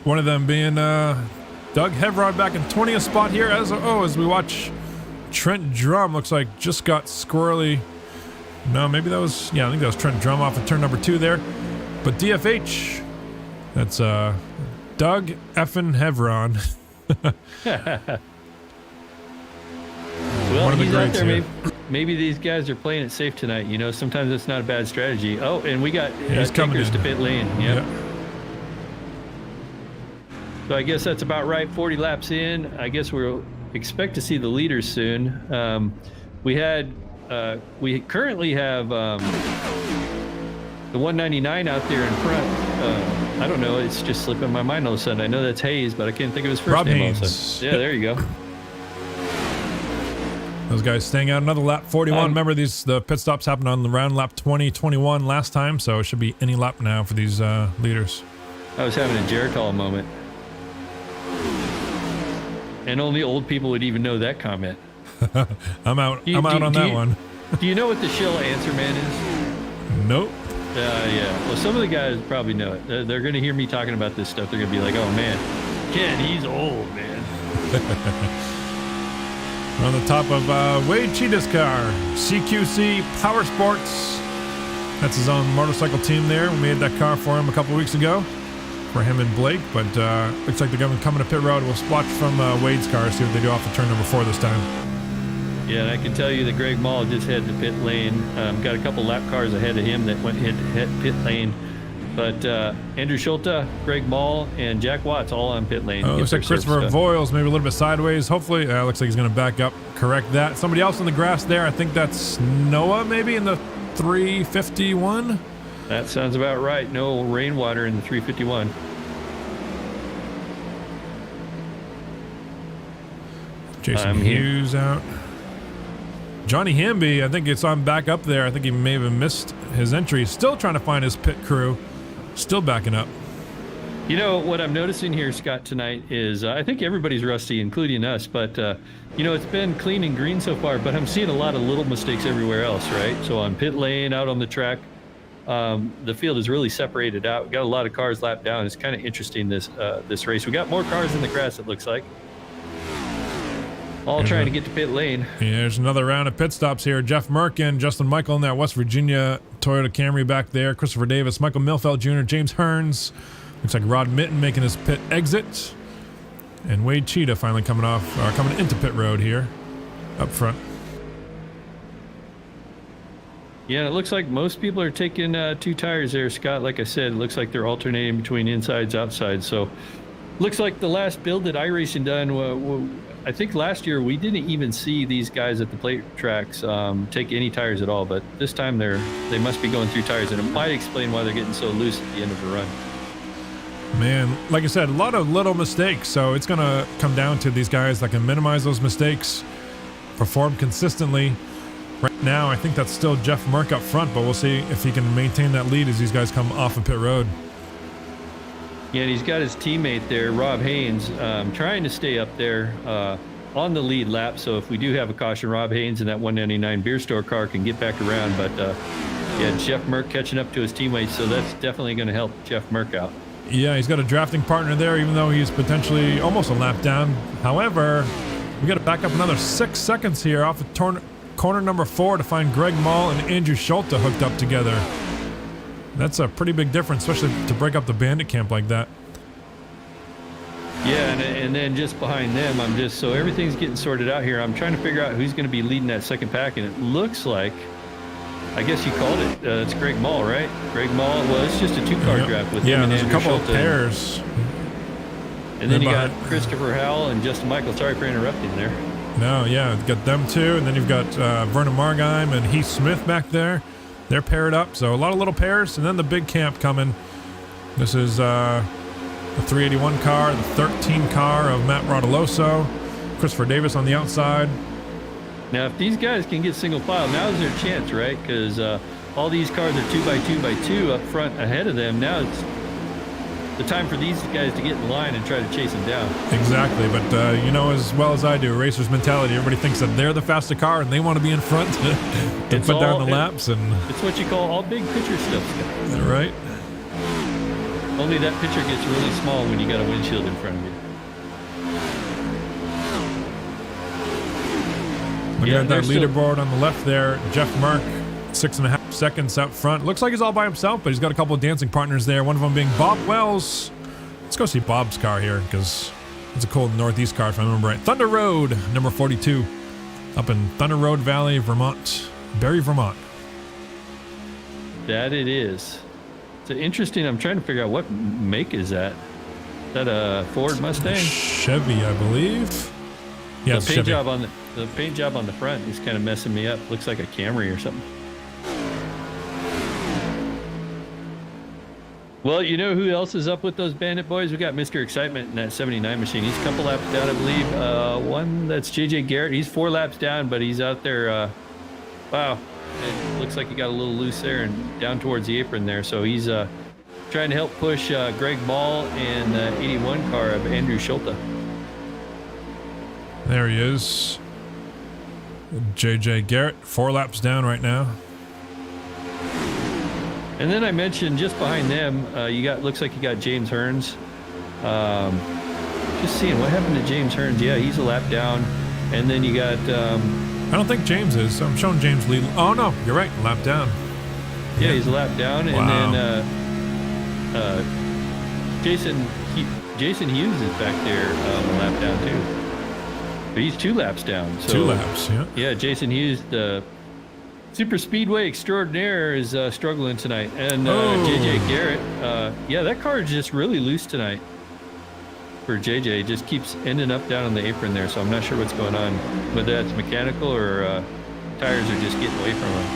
One of them being Doug Hevrod back in 20th spot here. As we watch Trent Drum, looks like just got squirrely. No, maybe that was, I think that was Trent Drum off of turn number 2 there. But DFH, that's Doug effin' Hevron. Well, one of the he's out greats there. here. Maybe these guys are playing it safe tonight. You know, sometimes it's not a bad strategy. Oh, and we got tankers to pit lane. Yep. Yeah. So I guess that's about right. 40 laps in. I guess we'll expect to see the leaders soon. We currently have the 199 out there in front. I don't know. It's just slipping my mind all of a sudden. I know that's Hayes, but I can't think of his first Rob name Haynes. all of a sudden. Yeah, there you go. Those guys staying out another lap 41. Remember, the pit stops happened on the round lap 20, 21 last time, so it should be any lap now for these leaders. I was having a Geritol moment. And only old people would even know that comment. I'm out on that one. Do you know what the Shell answer man is? Nope. Yeah. Well, some of the guys probably know it. They're going to hear me talking about this stuff. They're going to be like, oh, man, Ken, he's old, man. We're on the top of Wade Cheetah's car, CQC Power Sports. That's his own motorcycle team there. We made that car for him a couple weeks ago for him and Blake, but looks like they're going to come to pit road. We'll watch from Wade's car, see what they do off of turn number 4 this time. Yeah, and I can tell you that Greg Mall just headed to pit lane. Got a couple lap cars ahead of him that went hit pit lane. But Andrew Schulte, Greg Mall, and Jack Watts all on pit lane. Looks like Christopher Voiles maybe a little bit sideways. Hopefully, looks like he's going to back up, correct that. Somebody else on the grass there. I think that's Noah maybe in the 351. That sounds about right. No Rainwater in the 351. Jason Hughes out. Johnny Hamby, I think it's on back up there. I think he may have missed his entry. Still trying to find his pit crew. Still backing up. You know, what I'm noticing here, Scott, tonight is I think everybody's rusty, including us. But, you know, it's been clean and green so far, but I'm seeing a lot of little mistakes everywhere else, right? So on pit lane, out on the track, the field is really separated out. We got a lot of cars lapped down. It's kind of interesting, this race. We got more cars in the grass, it looks like. All trying to get to pit lane. Yeah, there's another round of pit stops here. Jeff Merkin, Justin Michael in that West Virginia Toyota Camry back there. Christopher Davis, Michael Milfeld Jr., James Hearns. Looks like Rod Mitten making his pit exit. And Wade Cheetah finally coming into pit road here up front. Yeah, it looks like most people are taking 2 tires there, Scott. Like I said, it looks like they're alternating between insides, outsides. So looks like the last build that iRacing done, I think last year we didn't even see these guys at the plate tracks take any tires at all. But this time they must be going through tires, and it might explain why they're getting so loose at the end of the run. Man, like I said, a lot of little mistakes. So it's going to come down to these guys that can minimize those mistakes, perform consistently. Right now, I think that's still Jeff Merck up front, but we'll see if he can maintain that lead as these guys come off of pit road. Yeah, and he's got his teammate there, Rob Haynes, trying to stay up there on the lead lap. So if we do have a caution, Rob Haynes in that 199 beer store car can get back around. But yeah, Jeff Merck catching up to his teammates, so that's definitely going to help Jeff Merck out. Yeah, he's got a drafting partner there, even though he's potentially almost a lap down. However, we got to back up another 6 seconds here off of corner number 4 to find Greg Mall and Andrew Schulte hooked up together. That's a pretty big difference, especially to break up the bandit camp like that. Yeah, and then just behind them, so everything's getting sorted out here. I'm trying to figure out who's going to be leading that second pack, and it looks like, I guess you called it, it's Greg Mall, right? Greg Mall, well, it's just a 2-car draft with him and there's Andrew a couple Schulte. of pairs. And then you got Christopher Howell and Justin Michael. Sorry for interrupting there. No, yeah, got them two, and then you've got Vernon Margheim and Heath Smith back there. They're paired up, so a lot of little pairs, and then the big camp coming. This is the 381 car, the 13 car of Matt Rodoloso, Christopher Davis on the outside. Now, if these guys can get single file, now's their chance, right? Because all these cars are 2x2x2 up front ahead of them. Now it's the time for these guys to get in line and try to chase them down. Exactly, but you know as well as I do, racer's mentality. Everybody thinks that they're the faster car and they want to be in front to put down the laps. And it's what you call all big picture stuff, Scott. Right. Only that picture gets really small when you got a windshield in front of you. Looking at that leaderboard on the left there, Jeff Merck, 6.5 seconds out front. Looks like he's all by himself, but he's got a couple of dancing partners there. One of them being Bob Wells. Let's go see Bob's car here because it's a cold Northeast car, if I remember right. Thunder Road, number 42, up in Thunder Road Valley, Vermont, Barrie, Vermont. That it is. It's interesting. I'm trying to figure out what make is that. Is that a Ford Mustang? Chevy, I believe. Yeah, the paint job on the paint job on the front is kind of messing me up. Looks like a Camry or something. Well, you know who else is up with those Bandit boys? We got Mr. Excitement in that 79 machine. He's a couple laps down, I believe. One that's JJ Garrett. He's 4 laps down, but he's out there. Wow. It looks like he got a little loose there and down towards the apron there. So he's trying to help push Greg Mall and the 81 car of Andrew Schulte. There he is. JJ Garrett, 4 laps down right now. And then I mentioned just behind them, looks like you got James Hearns. Just seeing what happened to James Hearns. Yeah, he's a lap down. And then you got... I don't think James is. I'm showing James lead. Oh, no, you're right. Lap down. Yeah, he's a lap down. Wow. And then Jason Hughes is back there a lap down, too. But he's 2 laps down. So, 2 laps, yeah. Yeah, Jason Hughes, the super speedway extraordinaire, is struggling tonight. And JJ Garrett, yeah, that car is just really loose tonight for JJ. Just keeps ending up down on the apron there, so I'm not sure what's going on. Whether that's mechanical or tires are just getting away from him.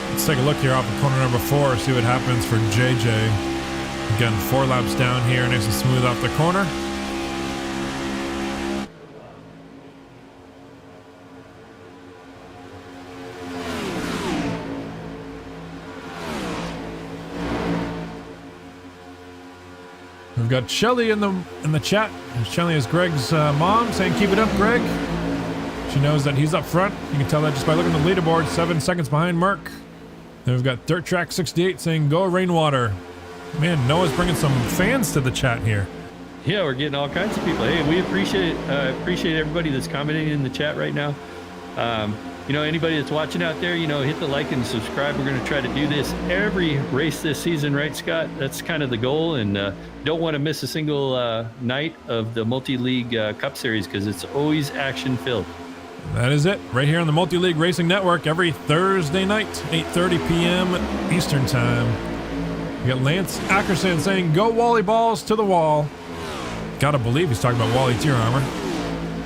Let's take a look here off of corner number 4, see what happens for JJ. Again, 4 laps down here, nice and smooth off the corner. We've got Shelly in the chat. Shelly is Greg's mom, saying keep it up, Greg. She knows that he's up front. You can tell that just by looking at the leaderboard, 7 seconds behind Mark. Then we've got Dirt Track 68 saying go Rainwater. Man, Noah's bringing some fans to the chat here. Yeah, we're getting all kinds of people. Hey, we appreciate everybody that's commenting in the chat right now. Anybody that's watching out there, hit the like and subscribe. We're going to try to do this every race this season, right, Scott? That's kind of the goal, and don't want to miss a single night of the Multi-League Cup Series because it's always action-filled. That is it, right here on the Multi-League Racing Network every Thursday night, 8:30 p.m. Eastern Time. We got Lance Ackerson saying, go Wally Balls to the wall. Gotta believe he's talking about Wally Tier Armor.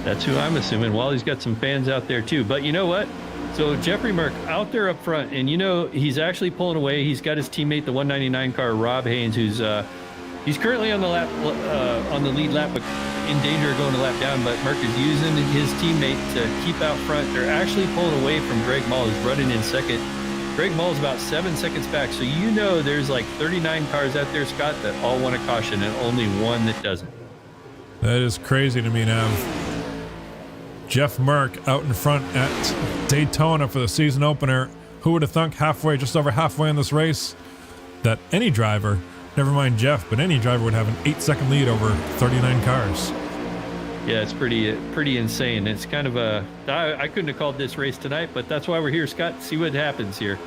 That's who I'm assuming. Wally's got some fans out there too. But you know what? So Jeffrey Merck out there up front, and he's actually pulling away. He's got his teammate, the 199 car, Rob Haynes, who's he's currently on the lead lap, but in danger of going a lap down. But Merck is using his teammate to keep out front. They're actually pulling away from Greg Mall, who's running in second. Greg Mall's about 7 seconds back, so there's like 39 cars out there, Scott, that all want a caution, and only one that doesn't. That is crazy to me now. Jeff Merck out in front at Daytona for the season opener. Who would have thunk just over halfway in this race, that any driver, never mind Jeff, but any driver would have an 8-second lead over 39 cars. Yeah, it's pretty insane. It's kind of I couldn't have called this race tonight, but that's why we're here, Scott, to see what happens here.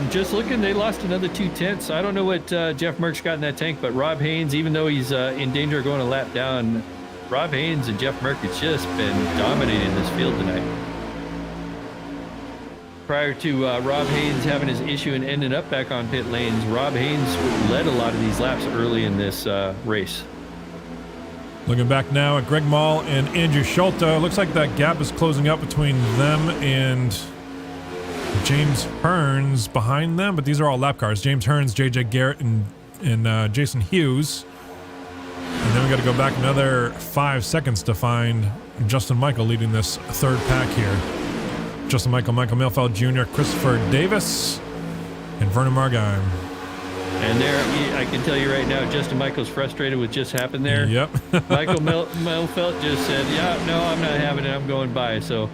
Just looking, they lost another 2/10. I don't know what Jeff Merck's got in that tank, but Rob Haynes, even though he's in danger of going a lap down, Rob Haynes and Jeff Merck has just been dominating this field tonight. Prior to Rob Haynes having his issue and ending up back on pit lanes, Rob Haynes led a lot of these laps early in this race. Looking back now at Greg Mall and Andrew Schulte, looks like that gap is closing up between them and James Hearns behind them, but these are all lap cars. James Hearns, JJ Garrett, and Jason Hughes. And then we got to go back another 5 seconds to find Justin Michael leading this third pack here. Justin Michael, Michael Milfeld Jr., Christopher Davis, and Vernon Margheim. And there, I can tell you right now, Justin Michael's frustrated with just happened there. Yep. Michael Melfeld just said, yeah, no, I'm not having it. I'm going by. So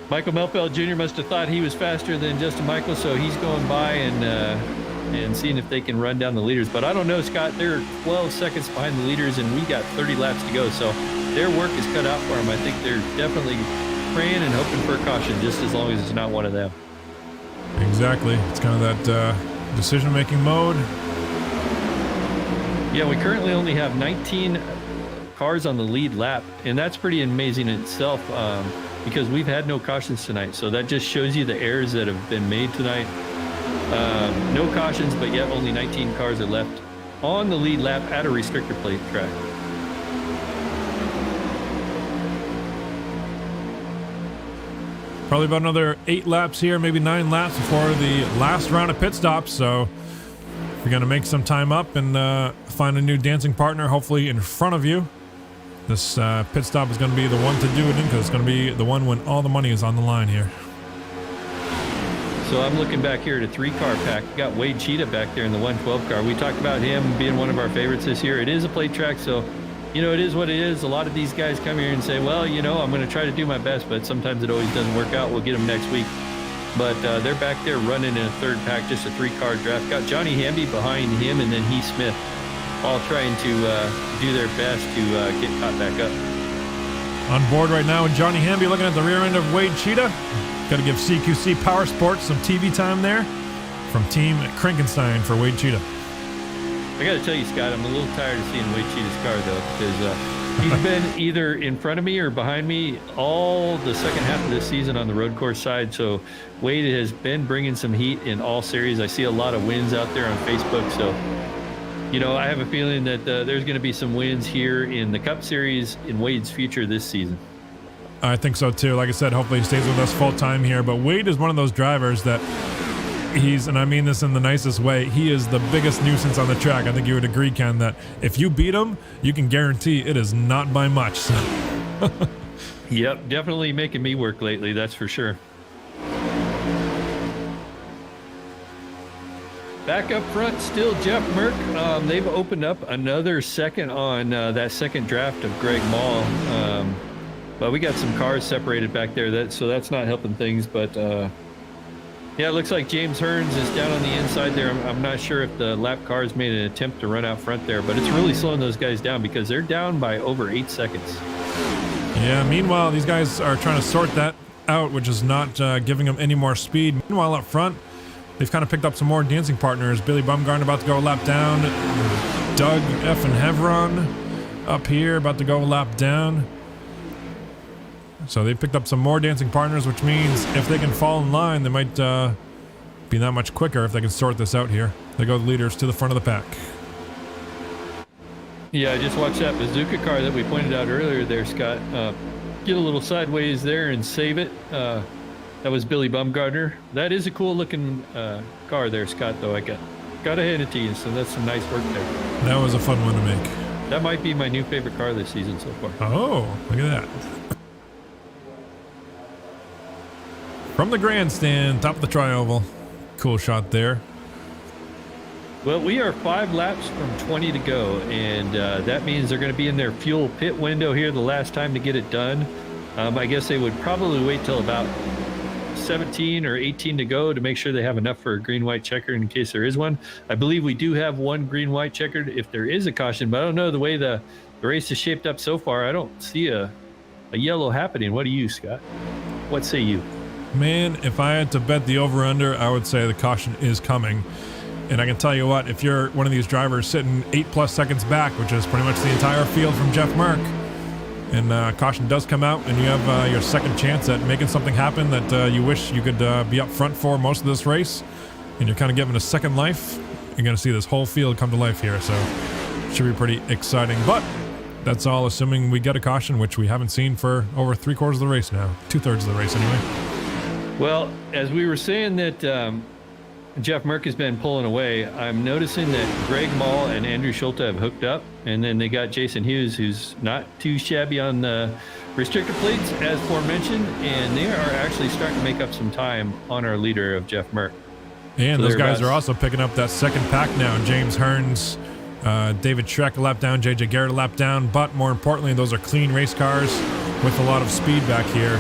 Michael Melfeld Jr. must have thought he was faster than Justin Michael, so he's going by and seeing if they can run down the leaders. But I don't know, Scott. They're 12 seconds behind the leaders, and we got 30 laps to go. So their work is cut out for them. I think they're definitely praying and hoping for a caution, just as long as it's not one of them. Exactly. It's kind of that decision-making mode. Yeah, we currently only have 19 cars on the lead lap, and that's pretty amazing in itself because we've had no cautions tonight. So that just shows you the errors that have been made tonight. No cautions, but yet only 19 cars are left on the lead lap at a restrictor plate track. Probably about another 8 laps here, maybe 9 laps before the last round of pit stops. So we're going to make some time up and find a new dancing partner, hopefully in front of you. This pit stop is going to be the one to do it in because it's going to be the one when all the money is on the line here. So I'm looking back here at a 3-car pack. We got Wade Cheetah back there in the 112 car. We talked about him being one of our favorites this year. It is a plate track, so it is what it is. A lot of these guys come here and say, well, I'm going to try to do my best, but sometimes it always doesn't work out. We'll get them next week. But they're back there running in a 3rd pack, just a 3-car draft. Got Johnny Hamby behind him and then Heath Smith, all trying to do their best to get caught back up. On board right now, Johnny Hamby looking at the rear end of Wade Cheetah. Got to give CQC Power Sports some TV time there from Team Krankenstein for Wade Cheetah. I got to tell you, Scott, I'm a little tired of seeing Wade Cheetah's car, though, because he's been either in front of me or behind me all the second half of this season on the road course side. So Wade has been bringing some heat in all series. I see a lot of wins out there on Facebook. So, I have a feeling that there's going to be some wins here in the Cup Series in Wade's future this season. I think so, too. Like I said, hopefully he stays with us full time here. But Wade is one of those drivers that and I mean this in the nicest way, he is the biggest nuisance on the track. I think you would agree, Ken, that if you beat him, you can guarantee it is not by much. So. Yep, definitely making me work lately, that's for sure. Back up front, still Jeff Merck. They've opened up another second on that second draft of Greg Mall. But we got some cars separated back there, so that's not helping things. But yeah, it looks like James Hearns is down on the inside there. I'm not sure if the lap cars made an attempt to run out front there, but it's really slowing those guys down because they're down by over 8 seconds. Yeah, meanwhile, these guys are trying to sort that out, which is not giving them any more speed. Meanwhile, up front, they've kind of picked up some more dancing partners. Billy Bumgarner about to go a lap down. Doug F. and Hevron up here about to go a lap down. So they picked up some more dancing partners, which means if they can fall in line, they might be that much quicker if they can sort this out here. They go the leaders to the front of the pack. Yeah, I just watched that Bazooka car that we pointed out earlier there, Scott. Get a little sideways there and save it. That was Billy Bumgarner. That is a cool looking car there, Scott, though. I got to hand it to you, so that's some nice work there. That was a fun one to make. That might be my new favorite car this season so far. Oh, look at that. From the grandstand, top of the tri-oval. Cool shot there. Well, we are 5 laps from 20 to go, and that means they're going to be in their fuel pit window here the last time to get it done. I guess they would probably wait till about 17 or 18 to go to make sure they have enough for a green-white checker in case there is one. I believe we do have one green-white checkered if there is a caution, but I don't know the way the race is shaped up so far. I don't see a yellow happening. What do you, Scott? What say you? Man, if I had to bet the over-under, I would say the caution is coming. And I can tell you what, if you're one of these drivers sitting 8+ seconds back, which is pretty much the entire field from Jeff Merck, and caution does come out, and you have your second chance at making something happen that you wish you could be up front for most of this race, and you're kind of given a second life, you're going to see this whole field come to life here. So it should be pretty exciting. But that's all assuming we get a caution, which we haven't seen for over 3/4 of the race now. 2/3 of the race anyway. Well, as we were saying that Jeff Merck has been pulling away, I'm noticing that Greg Mall and Andrew Schulte have hooked up, and then they got Jason Hughes, who's not too shabby on the restrictor plates, as aforementioned, and they are actually starting to make up some time on our leader of Jeff Merck. And so those guys are also picking up that second pack now. James Hearns, David Schreck a lap down, JJ Garrett a lap down, but more importantly, those are clean race cars with a lot of speed back here.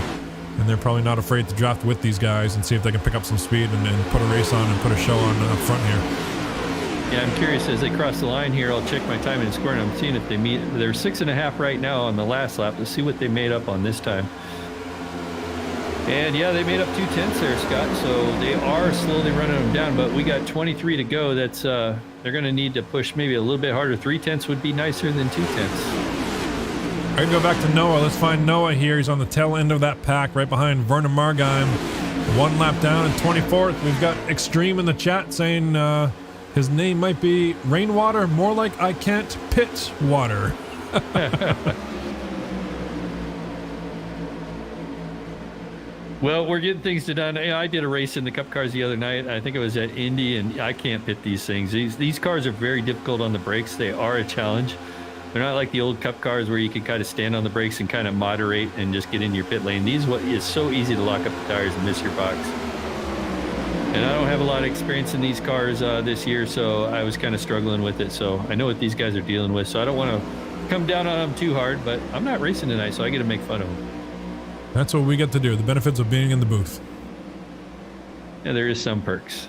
And they're probably not afraid to draft with these guys and see if they can pick up some speed and put a race on and put a show on up front here. Yeah, I'm curious as they cross the line here. I'll check my time and score, and I'm seeing if they meet. They're 6.5 right now on the last lap. Let's see what they made up on this time. And yeah, they made up 2/10 there, Scott. So they are slowly running them down, but we got 23 to go. That's they're going to need to push maybe a little bit harder. 3/10 would be nicer than 2/10. I can go back to Noah. Let's find Noah here. He's on the tail end of that pack right behind Vernon Margheim. 1 lap down in 24th. We've got Extreme in the chat saying his name might be Rainwater, more like I can't pit water. Well, we're getting things done. I did a race in the Cup cars the other night. I think it was at Indy, and I can't pit these things. These cars are very difficult on the brakes. They are a challenge. They're not like the old Cup cars where you can kind of stand on the brakes and kind of moderate and just get into your pit lane. It's so easy to lock up the tires and miss your box. And I don't have a lot of experience in these cars this year, so I was kind of struggling with it. So I know what these guys are dealing with, so I don't want to come down on them too hard, but I'm not racing tonight, so I get to make fun of them. That's what we get to do, the benefits of being in the booth. Yeah, there is some perks.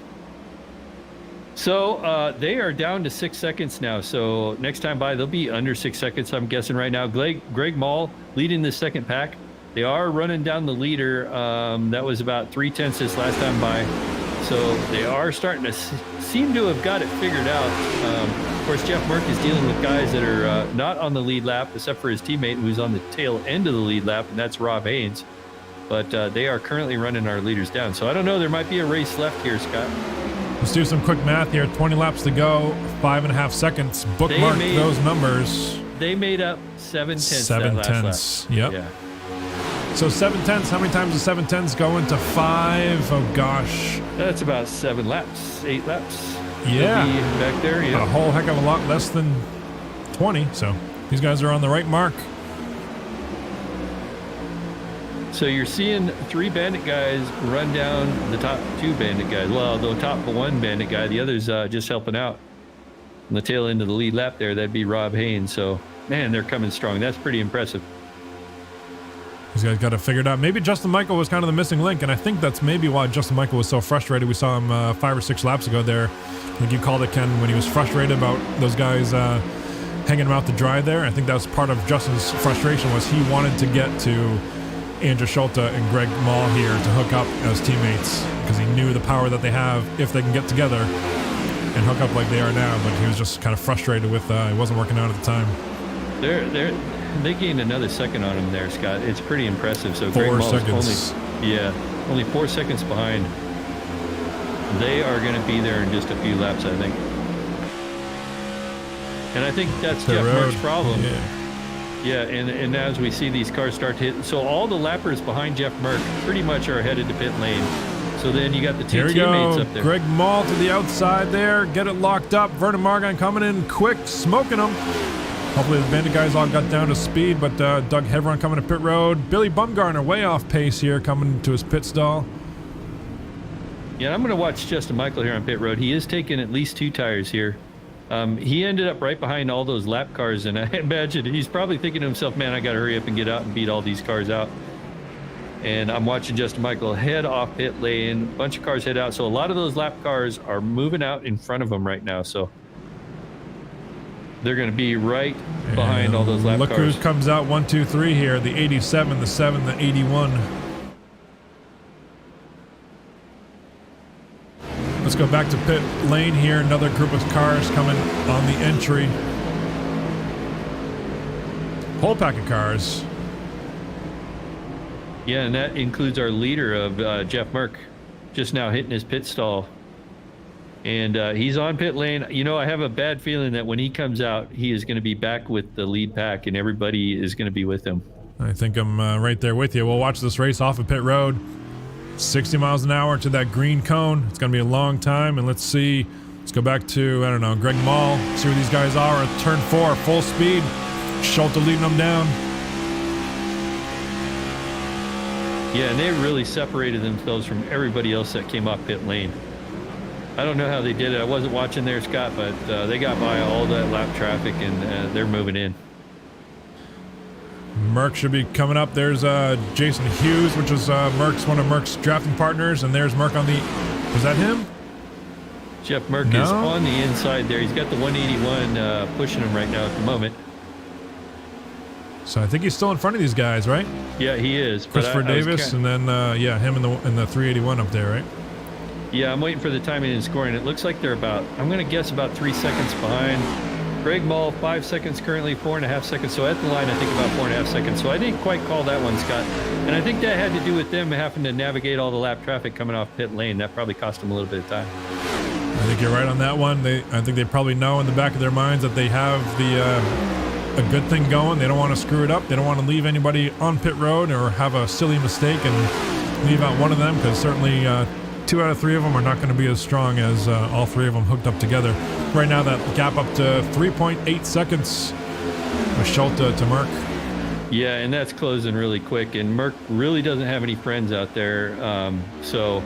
So they are down to 6 seconds now. So next time by, they'll be under 6 seconds, I'm guessing right now. Greg Mall leading the second pack. They are running down the leader. That was about 3/10 this last time by. So they are starting to seem to have got it figured out. Of course, Jeff Merck is dealing with guys that are not on the lead lap, except for his teammate who's on the tail end of the lead lap, and that's Rob Haynes. But they are currently running our leaders down. So I don't know. There might be a race left here, Scott. Let's do some quick math here. 20 laps to go, 5.5 seconds. Bookmark those numbers. They made up 7/10. 7/10. Yep. Yeah. So 7/10. How many times does 7/10 go into 5? Oh gosh. That's about 7 laps, 8 laps. Yeah. They'll be back there. Yeah. A whole heck of a lot less than 20. So these guys are on the right mark. So you're seeing 3 Bandit guys run down the top 2 Bandit guys. Well, the top 1 Bandit guy, the other's just helping out. On the tail end of the lead lap there, that'd be Rob Haynes. So, man, they're coming strong. That's pretty impressive. These guys got it figured out. Maybe Justin Michael was kind of the missing link, and I think that's maybe why Justin Michael was so frustrated. We saw him 5 or 6 laps ago there. I think you called it, Ken, when he was frustrated about those guys hanging him out to dry there. I think that was part of Justin's frustration, was he wanted to get to Andrew Schulte and Greg Mall here to hook up as teammates, because he knew the power that they have if they can get together and hook up like they are now. But he was just kind of frustrated with it wasn't working out at the time. They gained another second on him there, Scott. It's pretty impressive. So 4 Greg Mall's seconds. only 4 seconds behind. They are going to be there in just a few laps, I think. And I think that's Jeff Merck's problem. Yeah, and as we see these cars start to hit, so all the lappers behind Jeff Merck pretty much are headed to pit lane. So then you got the 2 teammates up there. Greg Mall to the outside there. Get it locked up. Vernon Margine coming in quick, smoking them. Hopefully the Bandit guys all got down to speed, but Doug Hevron coming to pit road. Billy Bumgarner way off pace here, coming to his pit stall. Yeah, I'm going to watch Justin Michael here on pit road. He is taking at least 2 tires here. He ended up right behind all those lap cars, and I imagine he's probably thinking to himself, man, I got to hurry up and get out and beat all these cars out. And I'm watching Justin Michael head off pit lane, a bunch of cars head out. So a lot of those lap cars are moving out in front of him right now. So they're going to be right behind all those lap cars. Look who comes out 1, 2, 3 here. The 87, the 7, the 81. Let's go back to pit lane here. Another group of cars coming on the entry. Whole pack of cars. Yeah, and that includes our leader of Jeff Merck, just now hitting his pit stall. And he's on pit lane. You know, I have a bad feeling that when he comes out, he is going to be back with the lead pack, and everybody is going to be with him. I think I'm right there with you. We'll watch this race off of pit road. 60 miles an hour to that green cone. It's going to be a long time, and let's see. Let's go back to, I don't know, Greg Mall. See where these guys are at turn 4, full speed. Schulte leading them down. Yeah, and they really separated themselves from everybody else that came off pit lane. I don't know how they did it. I wasn't watching there, Scott, but they got by all that lap traffic, and they're moving in. Merck should be coming up. There's Jason Hughes, which is one of Merck's drafting partners, and there's Merck on the... Was that him? Jeff Merck is on the inside there. He's got the 181 pushing him right now at the moment. So I think he's still in front of these guys, right? Yeah, he is. Christopher Davis, and then him in the 381 up there, right? Yeah, I'm waiting for the timing and scoring. It looks like they're about, I'm going to guess about 3 seconds behind. Greg Mall, 5 seconds currently, 4.5 seconds. So at the line, I think about 4.5 seconds. So I didn't quite call that one, Scott. And I think that had to do with them having to navigate all the lap traffic coming off pit lane. That probably cost them a little bit of time. I think you're right on that one. I think they probably know in the back of their minds that they have a good thing going. They don't want to screw it up. They don't want to leave anybody on pit road or have a silly mistake and leave out one of them, because certainly 2 out of 3 of them are not going to be as strong as all 3 of them hooked up together. Right now, that gap up to 3.8 seconds with Schulte to Merck. Yeah, and that's closing really quick. And Merck really doesn't have any friends out there. So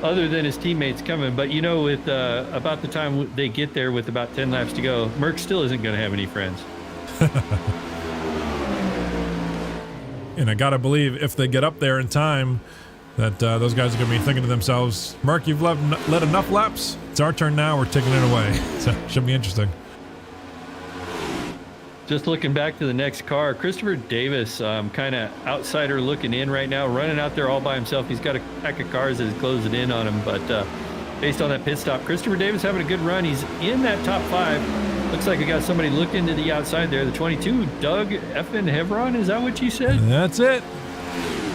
other than his teammates coming, but you know, with about the time they get there with about 10 laps to go, Merck still isn't going to have any friends. And I got to believe if they get up there in time, that those guys are going to be thinking to themselves, Merck, you've led enough laps. It's our turn now. We're taking it away. So it should be interesting. Just looking back to the next car, Christopher Davis, kind of outsider looking in right now, running out there all by himself. He's got a pack of cars that is closing in on him, but based on that pit stop, Christopher Davis having a good run. He's in that top 5. Looks like we got somebody looking to the outside there. The 22, Doug effing Hevron. Is that what you said? That's it.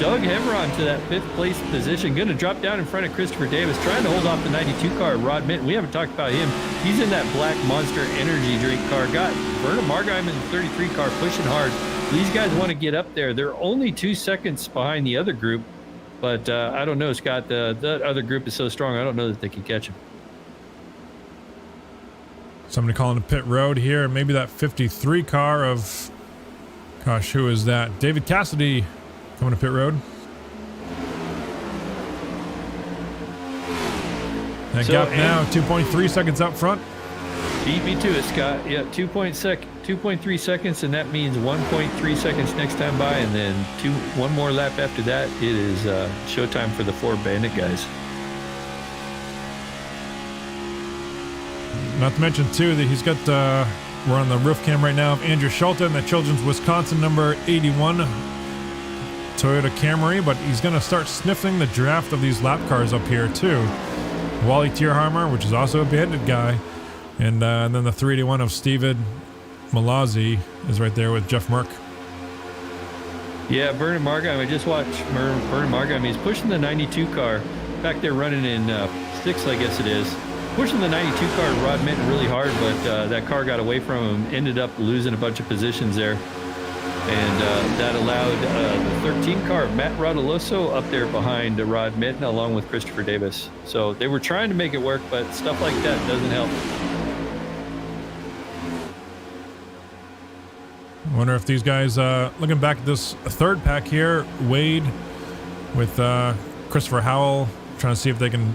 Doug Hevron to that 5th place position. Going to drop down in front of Christopher Davis, trying to hold off the 92 car, Rod Minton. We haven't talked about him. He's in that black Monster energy drink car. Got Vernon Margine in the 33 car pushing hard. These guys want to get up there. They're only 2 seconds behind the other group, but I don't know, Scott. The other group is so strong, I don't know that they can catch him. Somebody calling the pit road here. Maybe that 53 car of, gosh, who is that? David Cassidy coming to pit road. That gap now 2.3 seconds up front. Beat me to it, Scott. Yeah, 2.3 seconds, and that means 1.3 seconds next time by, and then one more lap after that. It is showtime for the 4 Bandit guys. Not to mention, too, that he's got, we're on the roof cam right now of Andrew Schulte in the Children's Wisconsin number 81 Toyota Camry, but he's going to start sniffing the draft of these lap cars up here, too. Wally Tierheimer, which is also a Bandit guy, and then the 381 of Steven Malazzi is right there with Jeff Merck. Yeah, Vernon Margheim, I just watched Vernon Margheim. He's pushing the 92 car back there, running in 6th, I guess it is. Pushing the 92 car, Rod Minton, really hard, but that car got away from him, ended up losing a bunch of positions there. And that allowed the 13 car, Matt Rodoloso, up there behind Rod Minton, along with Christopher Davis. So they were trying to make it work, but stuff like that doesn't help. I wonder if these guys, looking back at this third pack here, Wade with Christopher Howell, trying to see if they can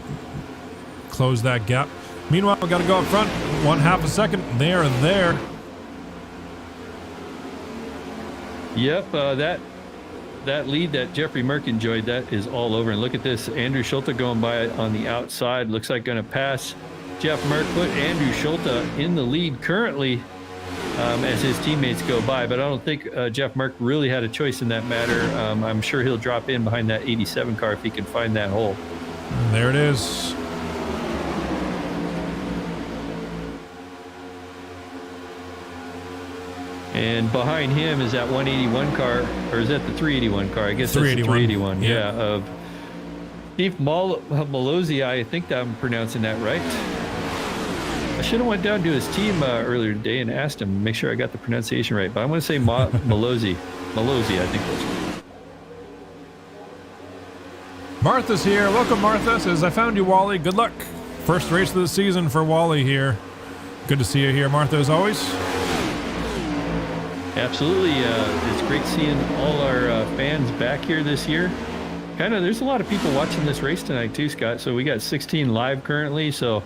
close that gap. Meanwhile, we got to go up front, 1/2 a second. They are there. Yep, that lead that Jeffrey Merck enjoyed, that is all over. And look at this, Andrew Schulte going by on the outside. Looks like going to pass Jeff Merck, put Andrew Schulte in the lead currently as his teammates go by. But I don't think Jeff Merck really had a choice in that matter. I'm sure he'll drop in behind that 87 car if he can find that hole. And there it is. And behind him is that 181 car, or is that the 381 car? I guess that's the 381. Yeah, of Steve Malozzi. I think that I'm pronouncing that right. I should have went down to his team earlier today and asked him, make sure I got the pronunciation right. But I'm going to say Malozzi. Malozzi, I think that's. Martha's here. Welcome, Martha. Says, I found you, Wally. Good luck. First race of the season for Wally here. Good to see you here, Martha, as always. Absolutely. It's great seeing all our fans back here this year. There's a lot of people watching this race tonight too, Scott. So we got 16 live currently. So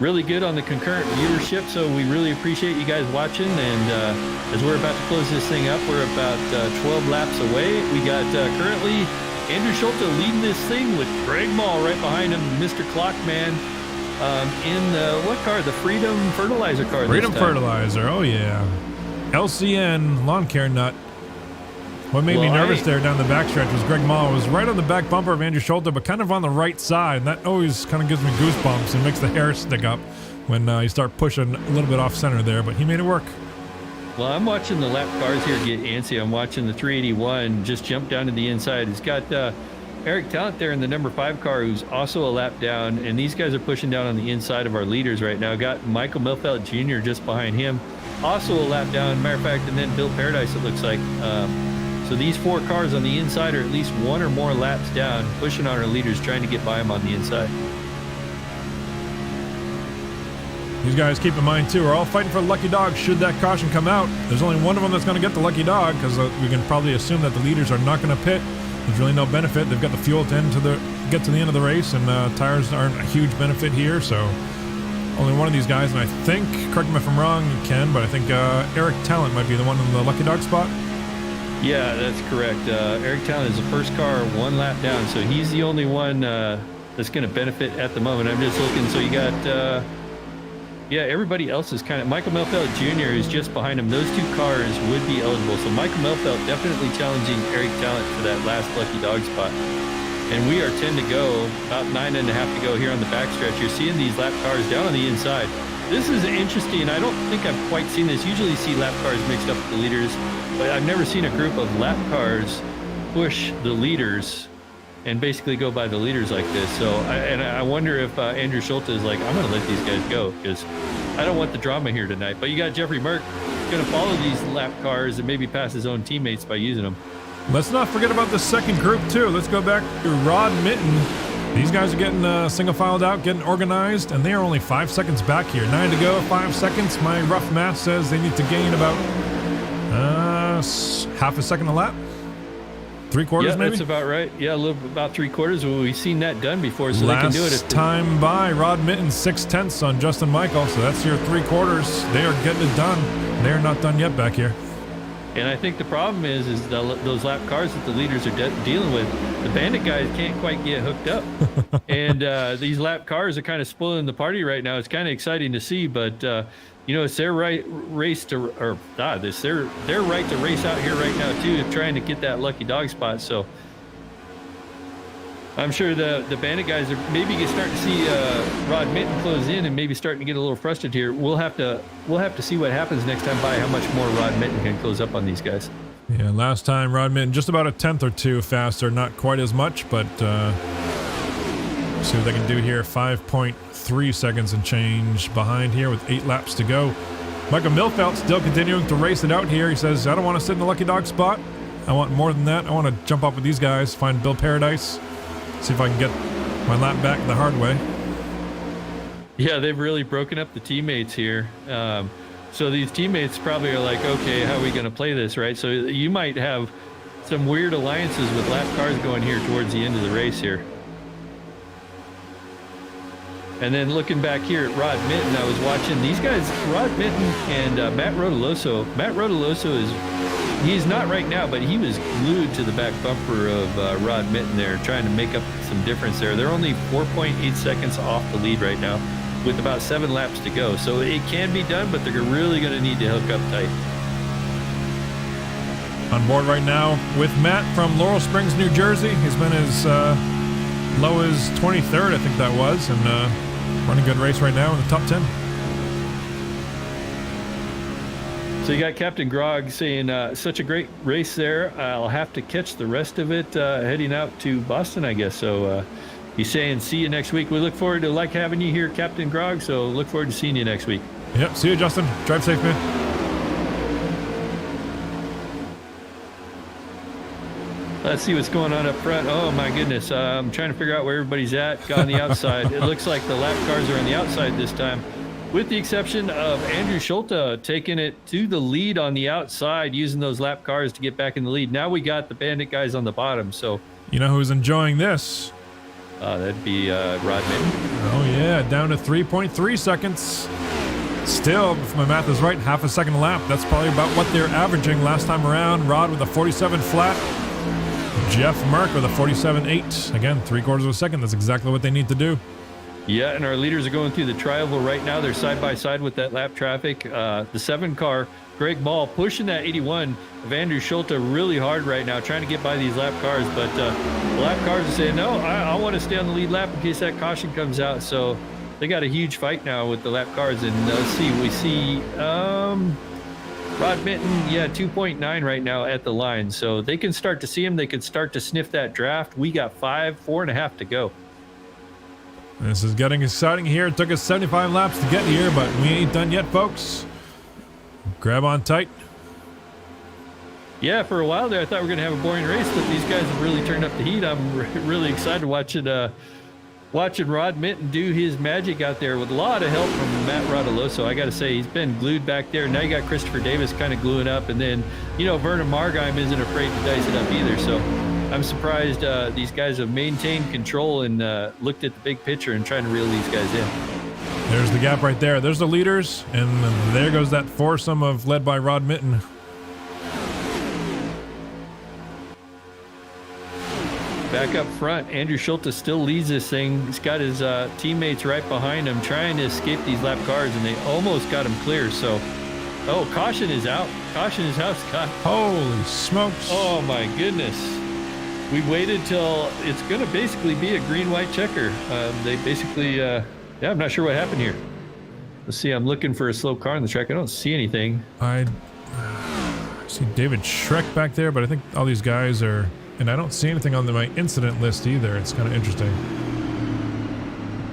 really good on the concurrent viewership. So we really appreciate you guys watching. And as we're about to close this thing up, we're about 12 laps away. We got currently Andrew Schulte leading this thing with Greg Mall right behind him, Mr. Clockman, in what car? The Freedom Fertilizer car. Freedom Fertilizer. Oh, yeah. LCN lawn care nut. What made me nervous there down the backstretch was Greg Mall was right on the back bumper of Andrew Schulte, but kind of on the right side. And that always kind of gives me goosebumps and makes the hair stick up when you start pushing a little bit off center there, but he made it work. Well, I'm watching the lap cars here get antsy. I'm watching the 381 just jump down to the inside. He's got Eric Talent there in the number 5 car, who's also a lap down, and these guys are pushing down on the inside of our leaders right now. Got Michael Milfeld Jr. just behind him, also a lap down, matter of fact, and then Bill Paradise, it looks like. So these 4 cars on the inside are at least 1 or more laps down, pushing on our leaders, trying to get by them on the inside. These guys, keep in mind, too, are all fighting for the lucky dog should that caution come out. There's only one of them that's going to get the lucky dog, because we can probably assume that the leaders are not going to pit. There's really no benefit. They've got the fuel to get to the end of the race, and tires aren't a huge benefit here, so only one of these guys, and I think, correct me if I'm wrong, Ken, but I think Eric Talent might be the one in the lucky dog spot. Yeah, that's correct. Eric Talent is the first car 1 lap down, so he's the only one that's going to benefit at the moment. I'm just looking, so you got... everybody else is kind of... Michael Melfeld Jr. is just behind him. Those 2 cars would be eligible. So Michael Melfeld definitely challenging Eric Talent for that last lucky dog spot. And we are 10 to go, about 9.5 to go here on the backstretch. You're seeing these lap cars down on the inside. This is interesting. I don't think I've quite seen this. Usually you see lap cars mixed up with the leaders, but I've never seen a group of lap cars push the leaders and basically go by the leaders like this. So, I wonder if Andrew Schulte is like, I'm going to let these guys go because I don't want the drama here tonight. But you got Jeffrey Merck going to follow these lap cars and maybe pass his own teammates by using them. Let's not forget about the second group, too. Let's go back to Rod Minton. These guys are getting single-filed out, getting organized, and they are only 5 seconds back here. 9 to go, 5 seconds. My rough math says they need to gain about half a second a lap. 3/4 Yeah, maybe? that's about right. Yeah, a little about 3/4. Well, we've seen that done before, so Last they can do it. time by, Rod Mitten 6/10 on Justin Michael, so that's your 3/4. They are getting it done. They're not done yet back here. And I think the problem is those lap cars that the leaders are dealing with. The Bandit guys can't quite get hooked up, and these lap cars are kind of spoiling the party right now. It's kind of exciting to see, but you know, it's their race to, or it's their right to race out here right now too, trying to get that lucky dog spot. So I'm sure the Bandit guys are maybe starting to see Rod Mitten close in and maybe starting to get a little frustrated here. We'll have to see what happens next time by, how much more Rod Mitten can close up on these guys. Yeah, last time Rod Mitten just about a 1/10 or 2 faster, not quite as much, but see what they can do here. 5.3 seconds and change behind here with 8 laps to go. Michael Milfelt still continuing to race it out here. He says, I don't want to sit in the lucky dog spot. I want more than that. I want to jump up with these guys, find Bill Paradise, see if I can get my lap back the hard way. Yeah, they've really broken up the teammates here. So these teammates probably are like, okay, how are we going to play this, right? So you might have some weird alliances with lap cars going here towards the end of the race here. And then looking back here at Rod Mitten, I was watching these guys, Rod Mitten and Matt Rodoloso. Matt Rodoloso he's not right now, but he was glued to the back bumper of Rod Mitten there, trying to make up some difference there. They're only 4.8 seconds off the lead right now with about 7 laps to go. So it can be done, but they're really going to need to hook up tight. On board right now with Matt from Laurel Springs, New Jersey. He's been as low as 23rd, I think that was, and running a good race right now in the top 10. So you got Captain Grog saying, such a great race there. I'll have to catch the rest of it heading out to Boston, I guess. So he's saying, see you next week. We look forward to having you here, Captain Grog. So look forward to seeing you next week. Yep. See you, Justin. Drive safe, man. Let's see what's going on up front. Oh, my goodness. I'm trying to figure out where everybody's at on the outside. It looks like the lap cars are on the outside this time, with the exception of Andrew Schulte taking it to the lead on the outside, using those lap cars to get back in the lead. Now we got the Bandit guys on the bottom. So you know who's enjoying this? That'd be Rod Mitten. Oh, yeah. Down to 3.3 seconds. Still, if my math is right, half a second a lap. That's probably about what they're averaging last time around. Rod with a 47 flat. Jeff Merck with a 47.8. Again, 3/4 of a second. That's exactly what they need to do. Yeah, and our leaders are going through the tri-oval right now. They're side by side with that lap traffic. The 7 car, Greg Ball, pushing that 81 of Andrew Schulte really hard right now, trying to get by these lap cars. But the lap cars are saying, no, I want to stay on the lead lap in case that caution comes out. So they got a huge fight now with the lap cars. And let's see, we see Rod Mitten, 2.9 right now at the line. So they can start to see him. They can start to sniff that draft. We got 4.5 to go. This is getting exciting here. It took us 75 laps to get here, but we ain't done yet, folks. Grab on tight. Yeah, for a while there, I thought we were going to have a boring race, but these guys have really turned up the heat. I'm really excited watching Rod Mitten do his magic out there with a lot of help from Matt Rodoloso. I got to say, he's been glued back there. Now you got Christopher Davis kind of gluing up, and then, Vernon Margheim isn't afraid to dice it up either. So I'm surprised these guys have maintained control and looked at the big picture and trying to reel these guys in. There's the gap right there. There's the leaders, and there goes that foursome of led by Rod Mitten. Back up front, Andrew Schulte still leads this thing. He's got his teammates right behind him trying to escape these lap cars, and they almost got him clear. So, caution is out. Caution is out, Scott. Holy smokes. Oh, my goodness. We waited till it's going to basically be a green-white checker. They basically, I'm not sure what happened here. Let's see, I'm looking for a slow car on the track. I don't see anything. I see David Schreck back there, but I think all these guys are... And I don't see anything on my incident list either. It's kind of interesting.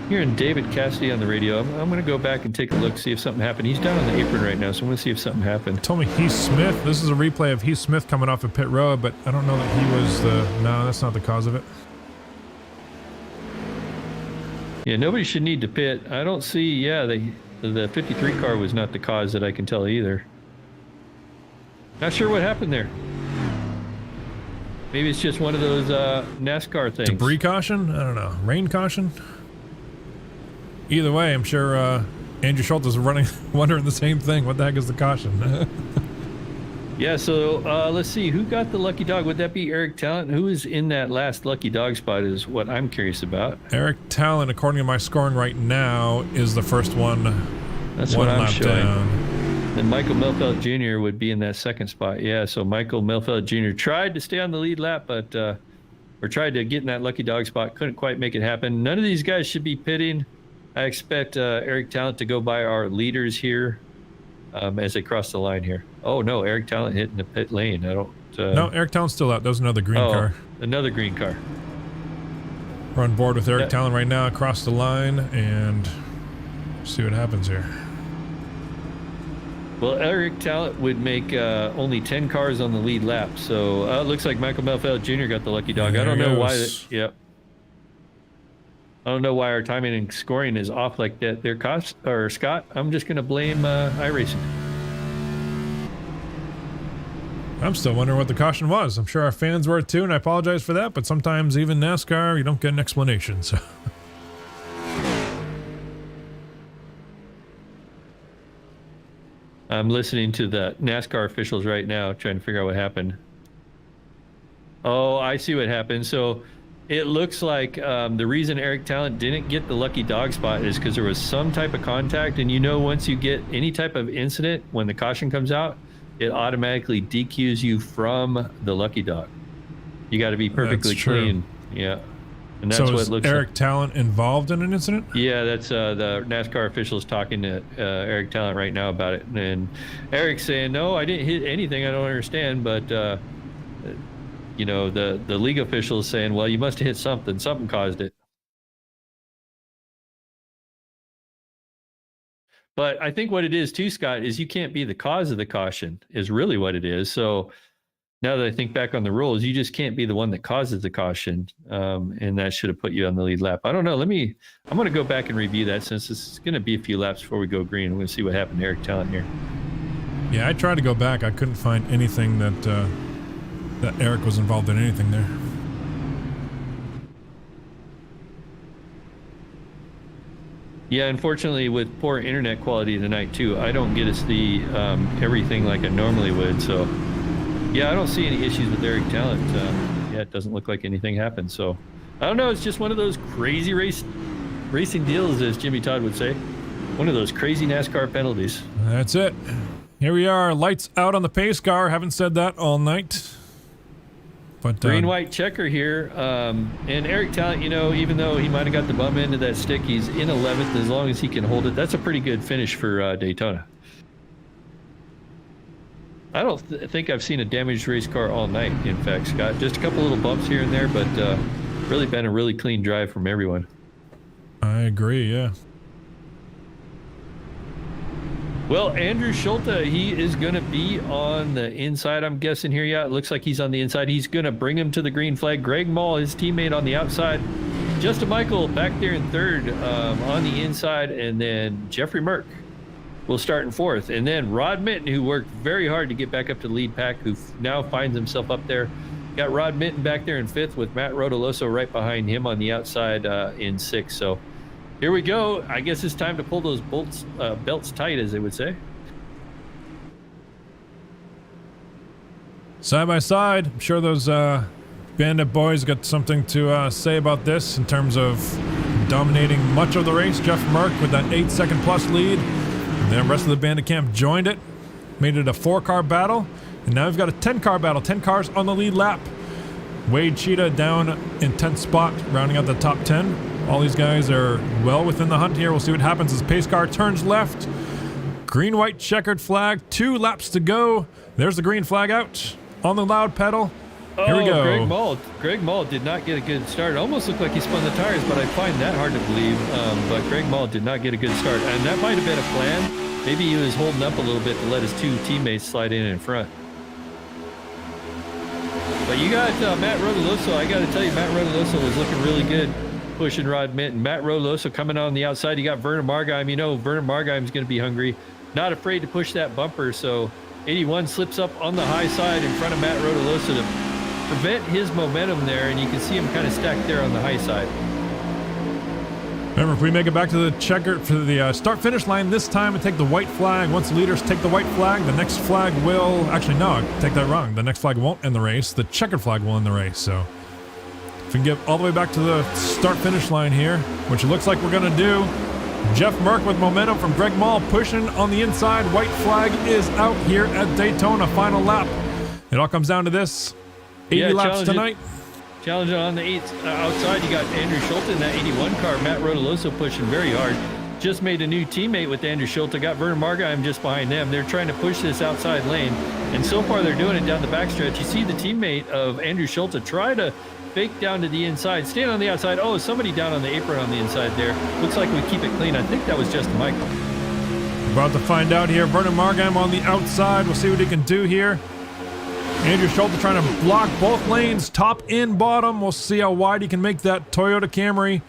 Hearing David Cassidy on the radio. I'm going to go back and take a look, see if something happened. He's down on the apron right now, so I'm going to see if something happened. Told me Heath Smith. This is a replay of Heath Smith coming off of pit road, but I don't know that he was the... No, that's not the cause of it. Yeah, nobody should need to pit. I don't see... Yeah, the 53 car was not the cause that I can tell either. Not sure what happened there. Maybe it's just one of those NASCAR things. Debris caution? I don't know. Rain caution? Either way, I'm sure Andrew Schultz is wondering the same thing. What the heck is the caution? Yeah, so let's see. Who got the lucky dog? Would that be Eric Talent? Who is in that last lucky dog spot is what I'm curious about. Eric Talent, according to my scoring right now, is the first one. That's what I'm showing. Down. Then Michael Melfeld Jr. would be in that second spot. Yeah, so Michael Melfeld Jr. tried to stay on the lead lap, but or tried to get in that lucky dog spot. Couldn't quite make it happen. None of these guys should be pitting. I expect Eric Talent to go by our leaders here as they cross the line here. Oh, no, Eric Talent hitting the pit lane. I don't... no, Eric Talent's still out. There's another green car. Another green car. We're on board with Eric Talent right now across the line, and see what happens here. Well, Eric Talent would make only 10 cars on the lead lap, so it looks like Michael Melfeld Jr. got the lucky dog. I don't know why. Yep. I don't know why our timing and scoring is off like that. There, Scott. I'm just going to blame iRacing. I'm still wondering what the caution was. I'm sure our fans were too, and I apologize for that, but sometimes even NASCAR, you don't get an explanation, so... I'm listening to the NASCAR officials right now, trying to figure out what happened. Oh, I see what happened. So it looks like the reason Eric Talent didn't get the lucky dog spot is because there was some type of contact, and once you get any type of incident, when the caution comes out, it automatically DQs you from the lucky dog. You got to be perfectly clean. Yeah. And that's what it looks Eric like. Talent involved in an incident? Yeah, that's the NASCAR officials talking to Eric Talent right now about it. And Eric's saying, no, I didn't hit anything. I don't understand. But, the league officials saying, well, you must have hit something. Something caused it. But I think what it is too, Scott, is you can't be the cause of the caution is really what it is. So now that I think back on the rules, you just can't be the one that causes the caution. And that should have put you on the lead lap. I don't know. I'm going to go back and review that since it's going to be a few laps before we go green. We're going to see what happened to Eric Talent here. Yeah, I tried to go back. I couldn't find anything that Eric was involved in anything there. Yeah, unfortunately, with poor internet quality tonight, too, I don't get to see everything like I normally would. So, yeah, I don't see any issues with Eric Talent. It doesn't look like anything happened. So, I don't know. It's just one of those crazy racing deals, as Jimmy Todd would say. One of those crazy NASCAR penalties. That's it. Here we are. Lights out on the pace car. Haven't said that all night. But green-white checker here. And Eric Talent, even though he might have got the bum end of that stick, he's in 11th. As long as he can hold it, that's a pretty good finish for Daytona. I don't think I've seen a damaged race car all night, in fact, Scott. Just a couple little bumps here and there, but really been a really clean drive from everyone. I agree, yeah. Well, Andrew Schulte, he is going to be on the inside, I'm guessing here. Yeah, it looks like he's on the inside. He's going to bring him to the green flag. Greg Mall, his teammate, on the outside. Justin Michael back there in third on the inside. And then Jeffrey Merck will start in fourth. And then Rod Minton, who worked very hard to get back up to the lead pack, who now finds himself up there. Got Rod Minton back there in fifth with Matt Rodoloso right behind him on the outside in sixth. So here we go. I guess it's time to pull those belts tight, as they would say. Side by side, I'm sure those Bandit boys got something to say about this in terms of dominating much of the race. Jeff Merck with that 8-second plus lead. And then the rest of the Bandit camp joined it. Made it a 4-car battle. And now we've got a 10-car battle. 10 cars on the lead lap. Wade Cheetah down in 10th spot, rounding out the top 10. All these guys are well within the hunt here. We'll see what happens as pace car turns left. Green-white checkered flag. 2 laps to go. There's the green flag out on the loud pedal. Here we go. Greg Mall did not get a good start. It almost looked like he spun the tires, but I find that hard to believe. But Greg Mall did not get a good start. And that might have been a plan. Maybe he was holding up a little bit to let his 2 teammates slide in front. But you got Matt Rodoloso. I got to tell you, Matt Rodoloso was looking really good. Pushing Rod Minton. Matt Rodoloso coming on the outside. You got Vernon Margheim. Vernon Margheim's going to be hungry. Not afraid to push that bumper. So 81 slips up on the high side in front of Matt Rodoloso to prevent his momentum there, and you can see him kind of stacked there on the high side. Remember, if we make it back to the checker for the start-finish line this time and take the white flag, once the leaders take the white flag, the next flag will... Actually, no, I take that wrong. The next flag won't end the race. The checkered flag will end the race. So if we can get all the way back to the start-finish line here, which it looks like we're going to do. Jeff Merck with momentum from Greg Mall pushing on the inside. White flag is out here at Daytona. Final lap. It all comes down to this. 80 laps tonight. Challenge on the outside. You got Andrew Schulte in that 81 car. Matt Rodoloso pushing very hard. Just made a new teammate with Andrew Schulte. Got Vernon Margheim just behind them. They're trying to push this outside lane. And so far they're doing it down the backstretch. You see the teammate of Andrew Schulte try to fake down to the inside. Stand on the outside. Oh, somebody down on the apron on the inside there. Looks like we keep it clean. I think that was just Michael. About to find out here. Vernon Margheim on the outside. We'll see what he can do here. Andrew Schulte trying to block both lanes, top and bottom. We'll see how wide he can make that Toyota Camry.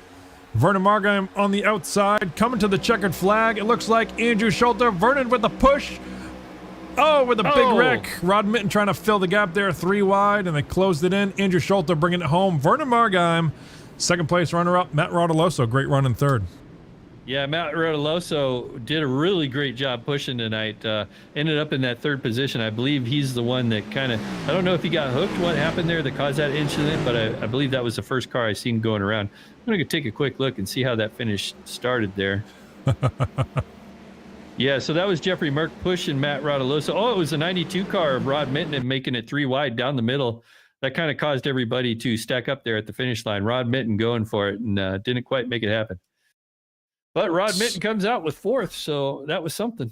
Vernon Margheim on the outside, coming to the checkered flag. It looks like Andrew Schulte. Vernon with the push. Oh, with a big wreck. Rod Mitten trying to fill the gap there, 3 wide, and they closed it in. Andrew Schulte bringing it home. Vernon Margheim, second place runner-up. Matt Rodoloso, great run in third. Yeah, Matt Rodoloso did a really great job pushing tonight. Ended up in that third position. I believe he's the one that kind of, I don't know if he got hooked, what happened there that caused that incident, but I believe that was the first car I seen going around. I'm going to take a quick look and see how that finish started there. Yeah, so that was Jeffrey Merck pushing Matt Rodoloso. Oh, it was a 92 car of Rod Mitten and making it 3 wide down the middle. That kind of caused everybody to stack up there at the finish line. Rod Mitten going for it and didn't quite make it happen. But Rod Mitten comes out with 4th, so that was something.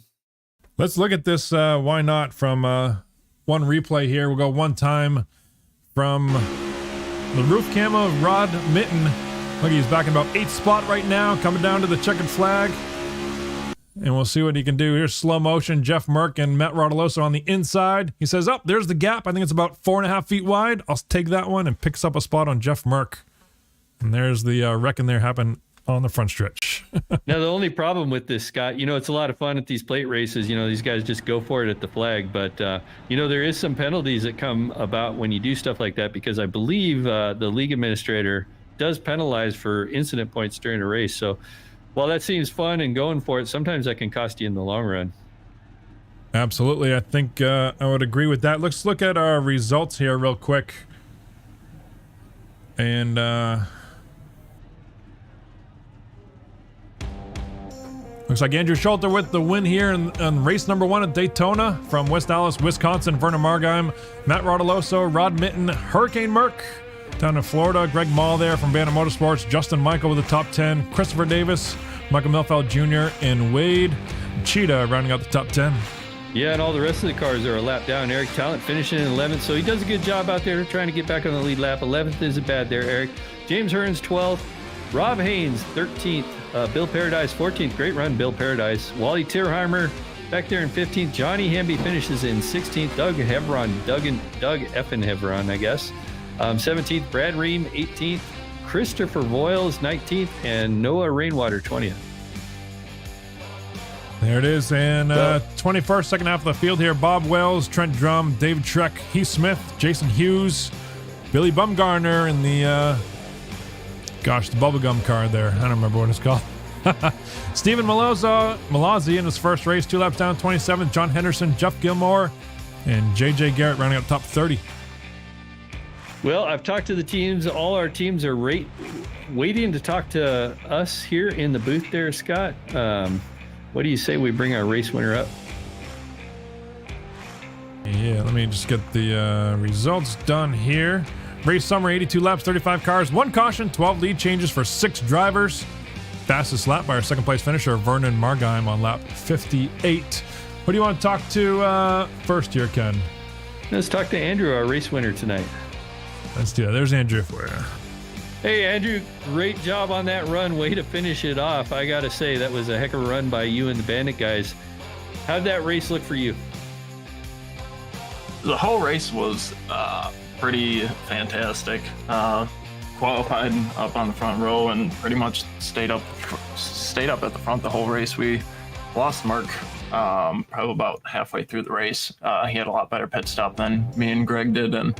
Let's look at this, why not, from one replay here. We'll go one time from the roof cam of Rod Mitten. Look, he's back in about 8th spot right now, coming down to the checkered flag. And we'll see what he can do. Here's slow motion. Jeff Merck and Matt Rodoloso on the inside. He says, oh, there's the gap. I think it's about 4.5 feet wide. I'll take that one, and picks up a spot on Jeff Merck. And there's the wreck in there happen on the front stretch. Now, the only problem with this, Scott, it's a lot of fun at these plate races. These guys just go for it at the flag. But, there is some penalties that come about when you do stuff like that, because I believe the league administrator does penalize for incident points during a race. So while that seems fun and going for it, sometimes that can cost you in the long run. Absolutely. I think I would agree with that. Let's look at our results here real quick. And looks like Andrew Schulte with the win here in race number 1 at Daytona. From West Allis, Wisconsin, Vernon Margheim, Matt Rodoloso, Rod Mitten, Hurricane Merck. Down in Florida, Greg Mall there from Banner Motorsports, Justin Michael with the top 10, Christopher Davis, Michael Milfeld Jr., and Wade Cheetah rounding out the top 10. Yeah, and all the rest of the cars are a lap down. Eric Talent finishing in 11th, so he does a good job out there trying to get back on the lead lap. 11th isn't bad there, Eric. James Hearns, 12th. Rob Haynes, 13th. Bill Paradise, 14th. Great run, Bill Paradise. Wally Tierheimer back there in 15th. Johnny Hamby finishes in 16th. Doug Effin Hevron, I guess. 17th. Brad Ream, 18th. Christopher Voiles, 19th. And Noah Rainwater, 20th. There it is. And 21st, second half of the field here. Bob Wells, Trent Drum, David Treck, Heath Smith, Jason Hughes, Billy Bumgarner in the, the bubblegum car there. I don't remember what it's called. Stephen Malazzi in his first race, 2 laps down, 27th. John Henderson, Jeff Gilmore, and J.J. Garrett rounding out top 30. Well, I've talked to the teams. All our teams are waiting to talk to us here in the booth there, Scott. What do you say we bring our race winner up? Yeah, let me just get the results done here. Race summary, 82 laps, 35 cars, 1 caution, 12 lead changes for 6 drivers. Fastest lap by our second place finisher, Vernon Margheim, on lap 58. Who do you want to talk to first here, Ken? Let's talk to Andrew, our race winner tonight. Let's do that. There's Andrew for you. Hey, Andrew, great job on that run. Way to finish it off. I got to say, that was a heck of a run by you and the Bandit guys. How'd that race look for you? The whole race was pretty fantastic. Qualified up on the front row and pretty much stayed up at the front the whole race. We lost Mark probably about halfway through the race. He had a lot better pit stop than me and Greg did, and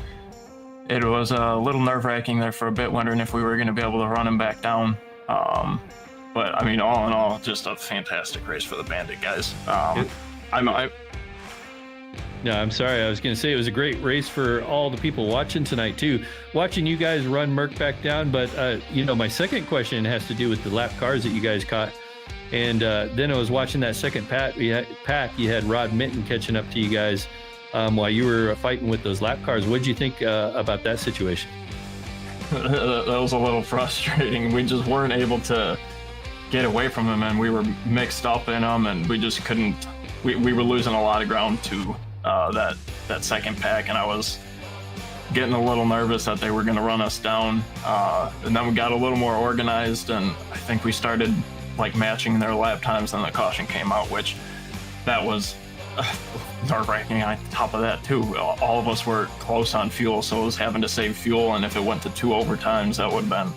it was a little nerve-wracking there for a bit, wondering if we were going to be able to run him back down. But I mean, all in all, just a fantastic race for the Bandit guys. No, I'm sorry. I was going to say it was a great race for all the people watching tonight, too. Watching you guys run Merck back down. But, my second question has to do with the lap cars that you guys caught. And then I was watching that second pack. You had Rod Mitten catching up to you guys while you were fighting with those lap cars. What did you think about that situation? That was a little frustrating. We just weren't able to get away from him, and we were mixed up in them, and we just couldn't. We were losing a lot of ground to that second pack, and I was getting a little nervous that they were going to run us down. And then we got a little more organized, and I think we started like matching their lap times, and the caution came out, which that was nerve-wracking. On top of that, too, all of us were close on fuel, so it was having to save fuel, and if it went to 2 overtimes, that would have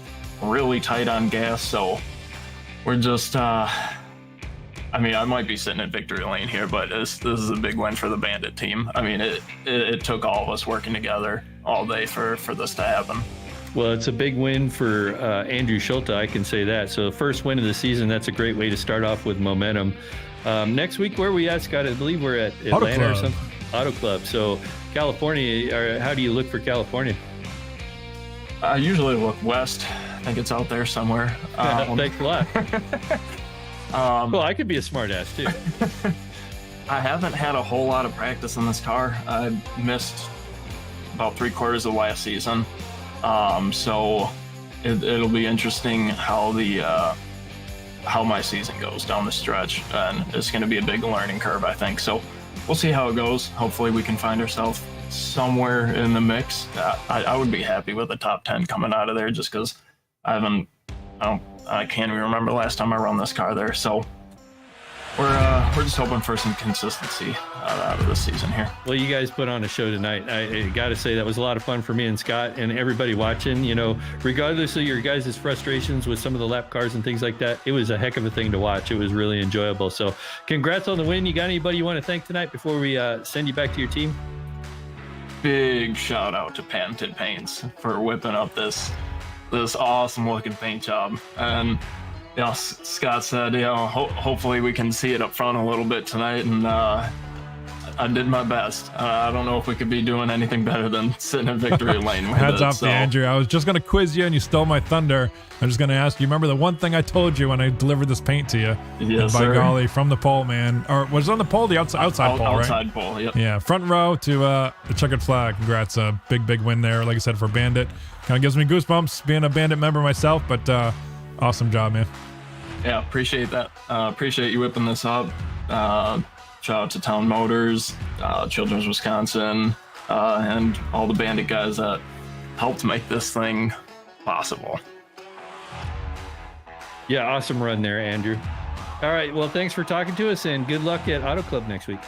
been really tight on gas. So we're just I mean, I might be sitting in victory lane here, but this is a big win for the Bandit team. I mean, it took all of us working together all day for this to happen. Well, it's a big win for Andrew Schulte, I can say that. So first win of the season, that's a great way to start off with momentum. Next week, where are we at, Scott? I believe we're at Atlanta or something. Auto Club. So California, how do you look for California? I usually look west. I think it's out there somewhere. Thanks a lot. Well, I could be a smart ass too. I haven't had a whole lot of practice in this car. I missed about 3/4 of last season. So it'll be interesting how my season goes down the stretch, and it's going to be a big learning curve, I think. So we'll see how it goes. Hopefully we can find ourselves somewhere in the mix. I would be happy with a top 10 coming out of there, just because I can't even remember the last time I run this car there. So we're just hoping for some consistency out of this season here. Well, you guys put on a show tonight. I got to say that was a lot of fun for me and Scott and everybody watching. Regardless of your guys' frustrations with some of the lap cars and things like that, it was a heck of a thing to watch. It was really enjoyable. So congrats on the win. You got anybody you want to thank tonight before we send you back to your team? Big shout out to Patented Paints for whipping up this awesome looking paint job. And Scott said, hopefully we can see it up front a little bit tonight, and I did my best. I don't know if we could be doing anything better than sitting in victory lane with Heads it. up, Andrew. I was just going to quiz you, and you stole my thunder. I'm just going to ask you, remember the one thing I told you when I delivered this paint to you? Yes, by sir. Golly, from the pole, man. Or was it on the pole? The outside pole, right? Outside pole, yep. Yeah, front row to the checkered flag. Congrats. Big win there, like I said, for Bandit. Kind of gives me goosebumps being a Bandit member myself, but awesome job, man. Yeah, appreciate that. Appreciate you whipping this up. Shout out to Town Motors, Children's Wisconsin, and all the Bandit guys that helped make this thing possible. Yeah, awesome run there, Andrew. All right, well, thanks for talking to us, and good luck at Auto Club next week.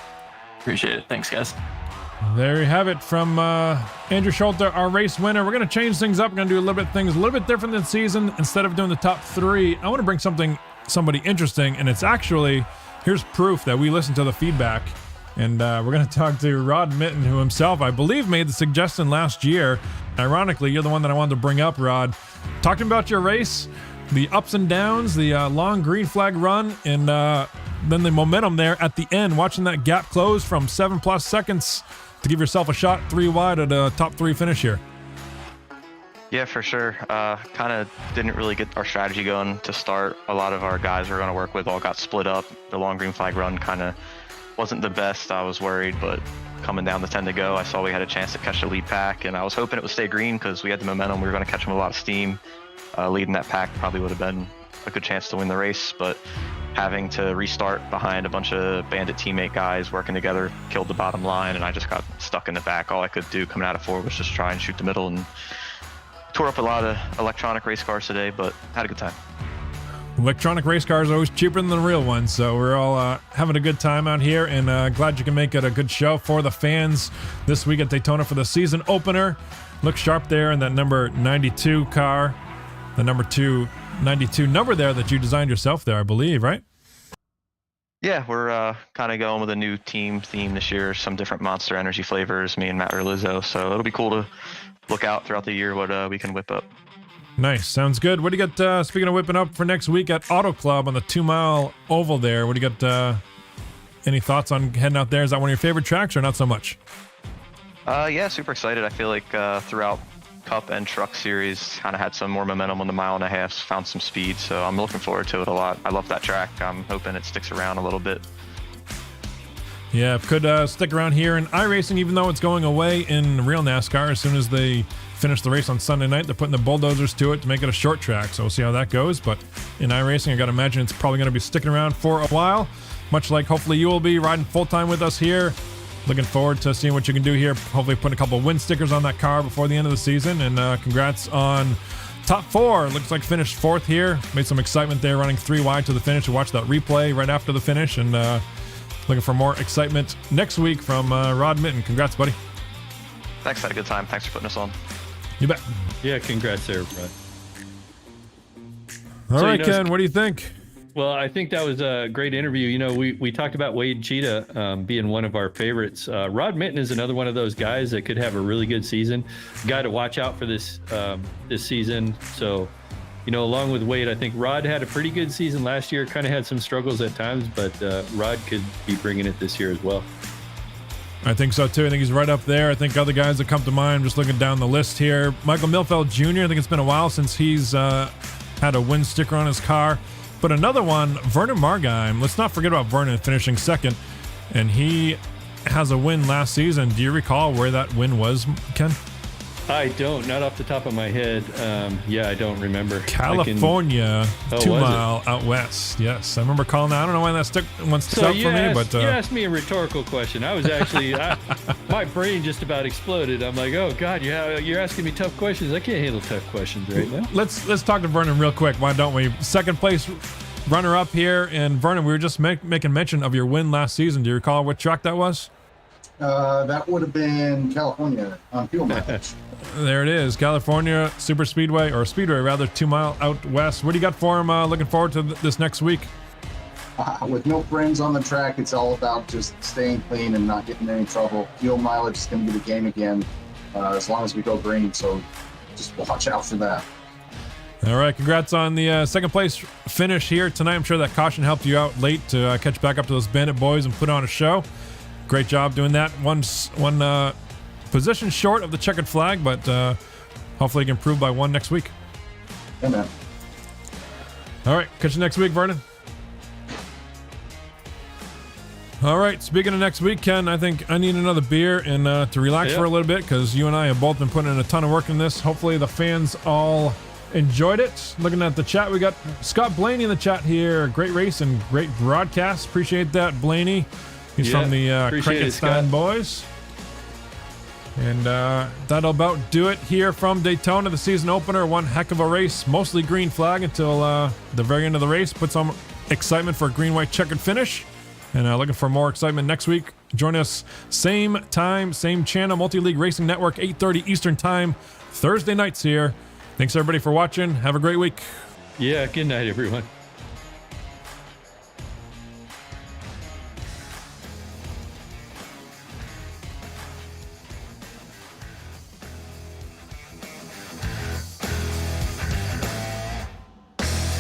Appreciate it. Thanks, guys. There you have it from Andrew Schulte, our race winner. We're going to change things up. We're going to do a little bit different this season. Instead of doing the top 3, I want to bring somebody interesting, and it's actually, here's proof that we listened to the feedback. And we're going to talk to Rod Mitten, who himself, I believe, made the suggestion last year. Ironically, you're the one that I wanted to bring up, Rod. Talking about your race, the ups and downs, the long green flag run, and then the momentum there at the end, watching that gap close from 7+ seconds to give yourself a shot 3 wide at a top 3 finish here. Yeah, for sure. Kind of didn't really get our strategy going to start. A lot of our guys we were going to work with all got split up. The long green flag run kind of wasn't the best. I was worried, but coming down the 10 to go, I saw we had a chance to catch the lead pack, and I was hoping it would stay green because we had the momentum. We were going to catch them a lot of steam. Leading that pack probably would have been a good chance to win the race, but having to restart behind a bunch of Bandit teammate guys working together killed the bottom line, and I just got stuck in the back. All I could do coming out of 4 was just try and shoot the middle, and tore up a lot of electronic race cars today, but had a good time. Electronic race cars are always cheaper than the real ones, so we're all having a good time out here, and glad you can make it a good show for the fans this week at Daytona for the season opener. Look sharp there in that number 92 car, the number 292 number there that you designed yourself there, I believe, right? Yeah, we're kind of going with a new team theme this year, some different Monster Energy flavors, me and Matt Realizzo, so it'll be cool to look out throughout the year what we can whip up. Nice. Sounds good. What do you got, speaking of whipping up for next week at Auto Club on the 2 Mile Oval there? What do you got, any thoughts on heading out there? Is that one of your favorite tracks or not so much? Yeah, super excited. I feel like throughout Cup and Truck Series kind of had some more momentum on the 1.5 miles, found some speed, so I'm looking forward to it a lot. I love that track. I'm hoping it sticks around a little bit. Yeah, could stick around here in iRacing, even though it's going away in real NASCAR as soon as they finish the race on Sunday night. They're putting the bulldozers to it to make it a short track, so we'll see how that goes. But in iRacing, I got to imagine it's probably going to be sticking around for a while, much like hopefully you will be riding full-time with us here. Looking forward to seeing what you can do here. Hopefully putting a couple of win stickers on that car before the end of the season. And congrats on top 4. Looks like finished 4th here. Made some excitement there running 3 wide to the finish. We watched that replay right after the finish. And looking for more excitement next week from Rod Mitten. Congrats, buddy. Thanks. Had a good time. Thanks for putting us on. You bet. Yeah, congrats there, Rod. All So, right, you know, Ken, what do you think? Well, I think that was a great interview. You know, we talked about Wade Cheetah being one of our favorites. Rod Mitten is another one of those guys that could have a really good season. Guy to watch out for this season. So, you know, along with Wade, I think Rod had a pretty good season last year. Kind of had some struggles at times, but Rod could be bringing it this year as well. I think so too. I think he's right up there. I think other guys that come to mind, I'm just looking down the list here. Michael Milfeld Jr., I think it's been a while since he's had a win sticker on his car. But another one, Vernon Margheim. Let's not forget about Vernon finishing 2nd. And he has a win last season. Do you recall where that win was, Ken? I don't, not off the top of my head. Yeah, I don't remember. California, Oh, 2 was it? Mile out west. Yes, I remember calling that. I don't know why that stuck So out you for me, asked, but you asked me a rhetorical question. I was actually, my brain just about exploded. I'm like, oh God, you're asking me tough questions. I can't handle tough questions right now. let's talk to Vernon real quick. Why don't we? 2nd place runner up here, and Vernon, we were just making mention of your win last season. Do you recall what track that was? That would have been California on fuel mileage. There it is, California Super Speedway, or Speedway rather, 2 Mile out west. What do you got for him? Looking forward to this next week. With no friends on the track, it's all about just staying clean and not getting in any trouble. Fuel mileage is going to be the game again, as long as we go green. So just watch out for that. All right, congrats on the 2nd place finish here tonight. I'm sure that caution helped you out late to catch back up to those Bandit boys and put on a show. Great job doing that. One position short of the checkered flag, but hopefully you can improve by 1 next week. Yeah, man. All right, catch you next week, Vernon. All right, speaking of next week, Ken, I think I need another beer and to relax for a little bit, because you and I have both been putting in a ton of work in this. Hopefully the fans all enjoyed it. Looking at the chat, we got Scott Blaney in the chat here. Great race and great broadcast. Appreciate that, Blaney. He's from the Crankenstein boys. And that'll about do it here from Daytona, the season opener. One heck of a race, mostly green flag until the very end of the race. Put some excitement for a green-white checkered finish. And looking for more excitement next week. Join us same time, same channel, Multi-League Racing Network, 8:30 Eastern Time, Thursday nights here. Thanks everybody for watching. Have a great week. Yeah, good night, everyone.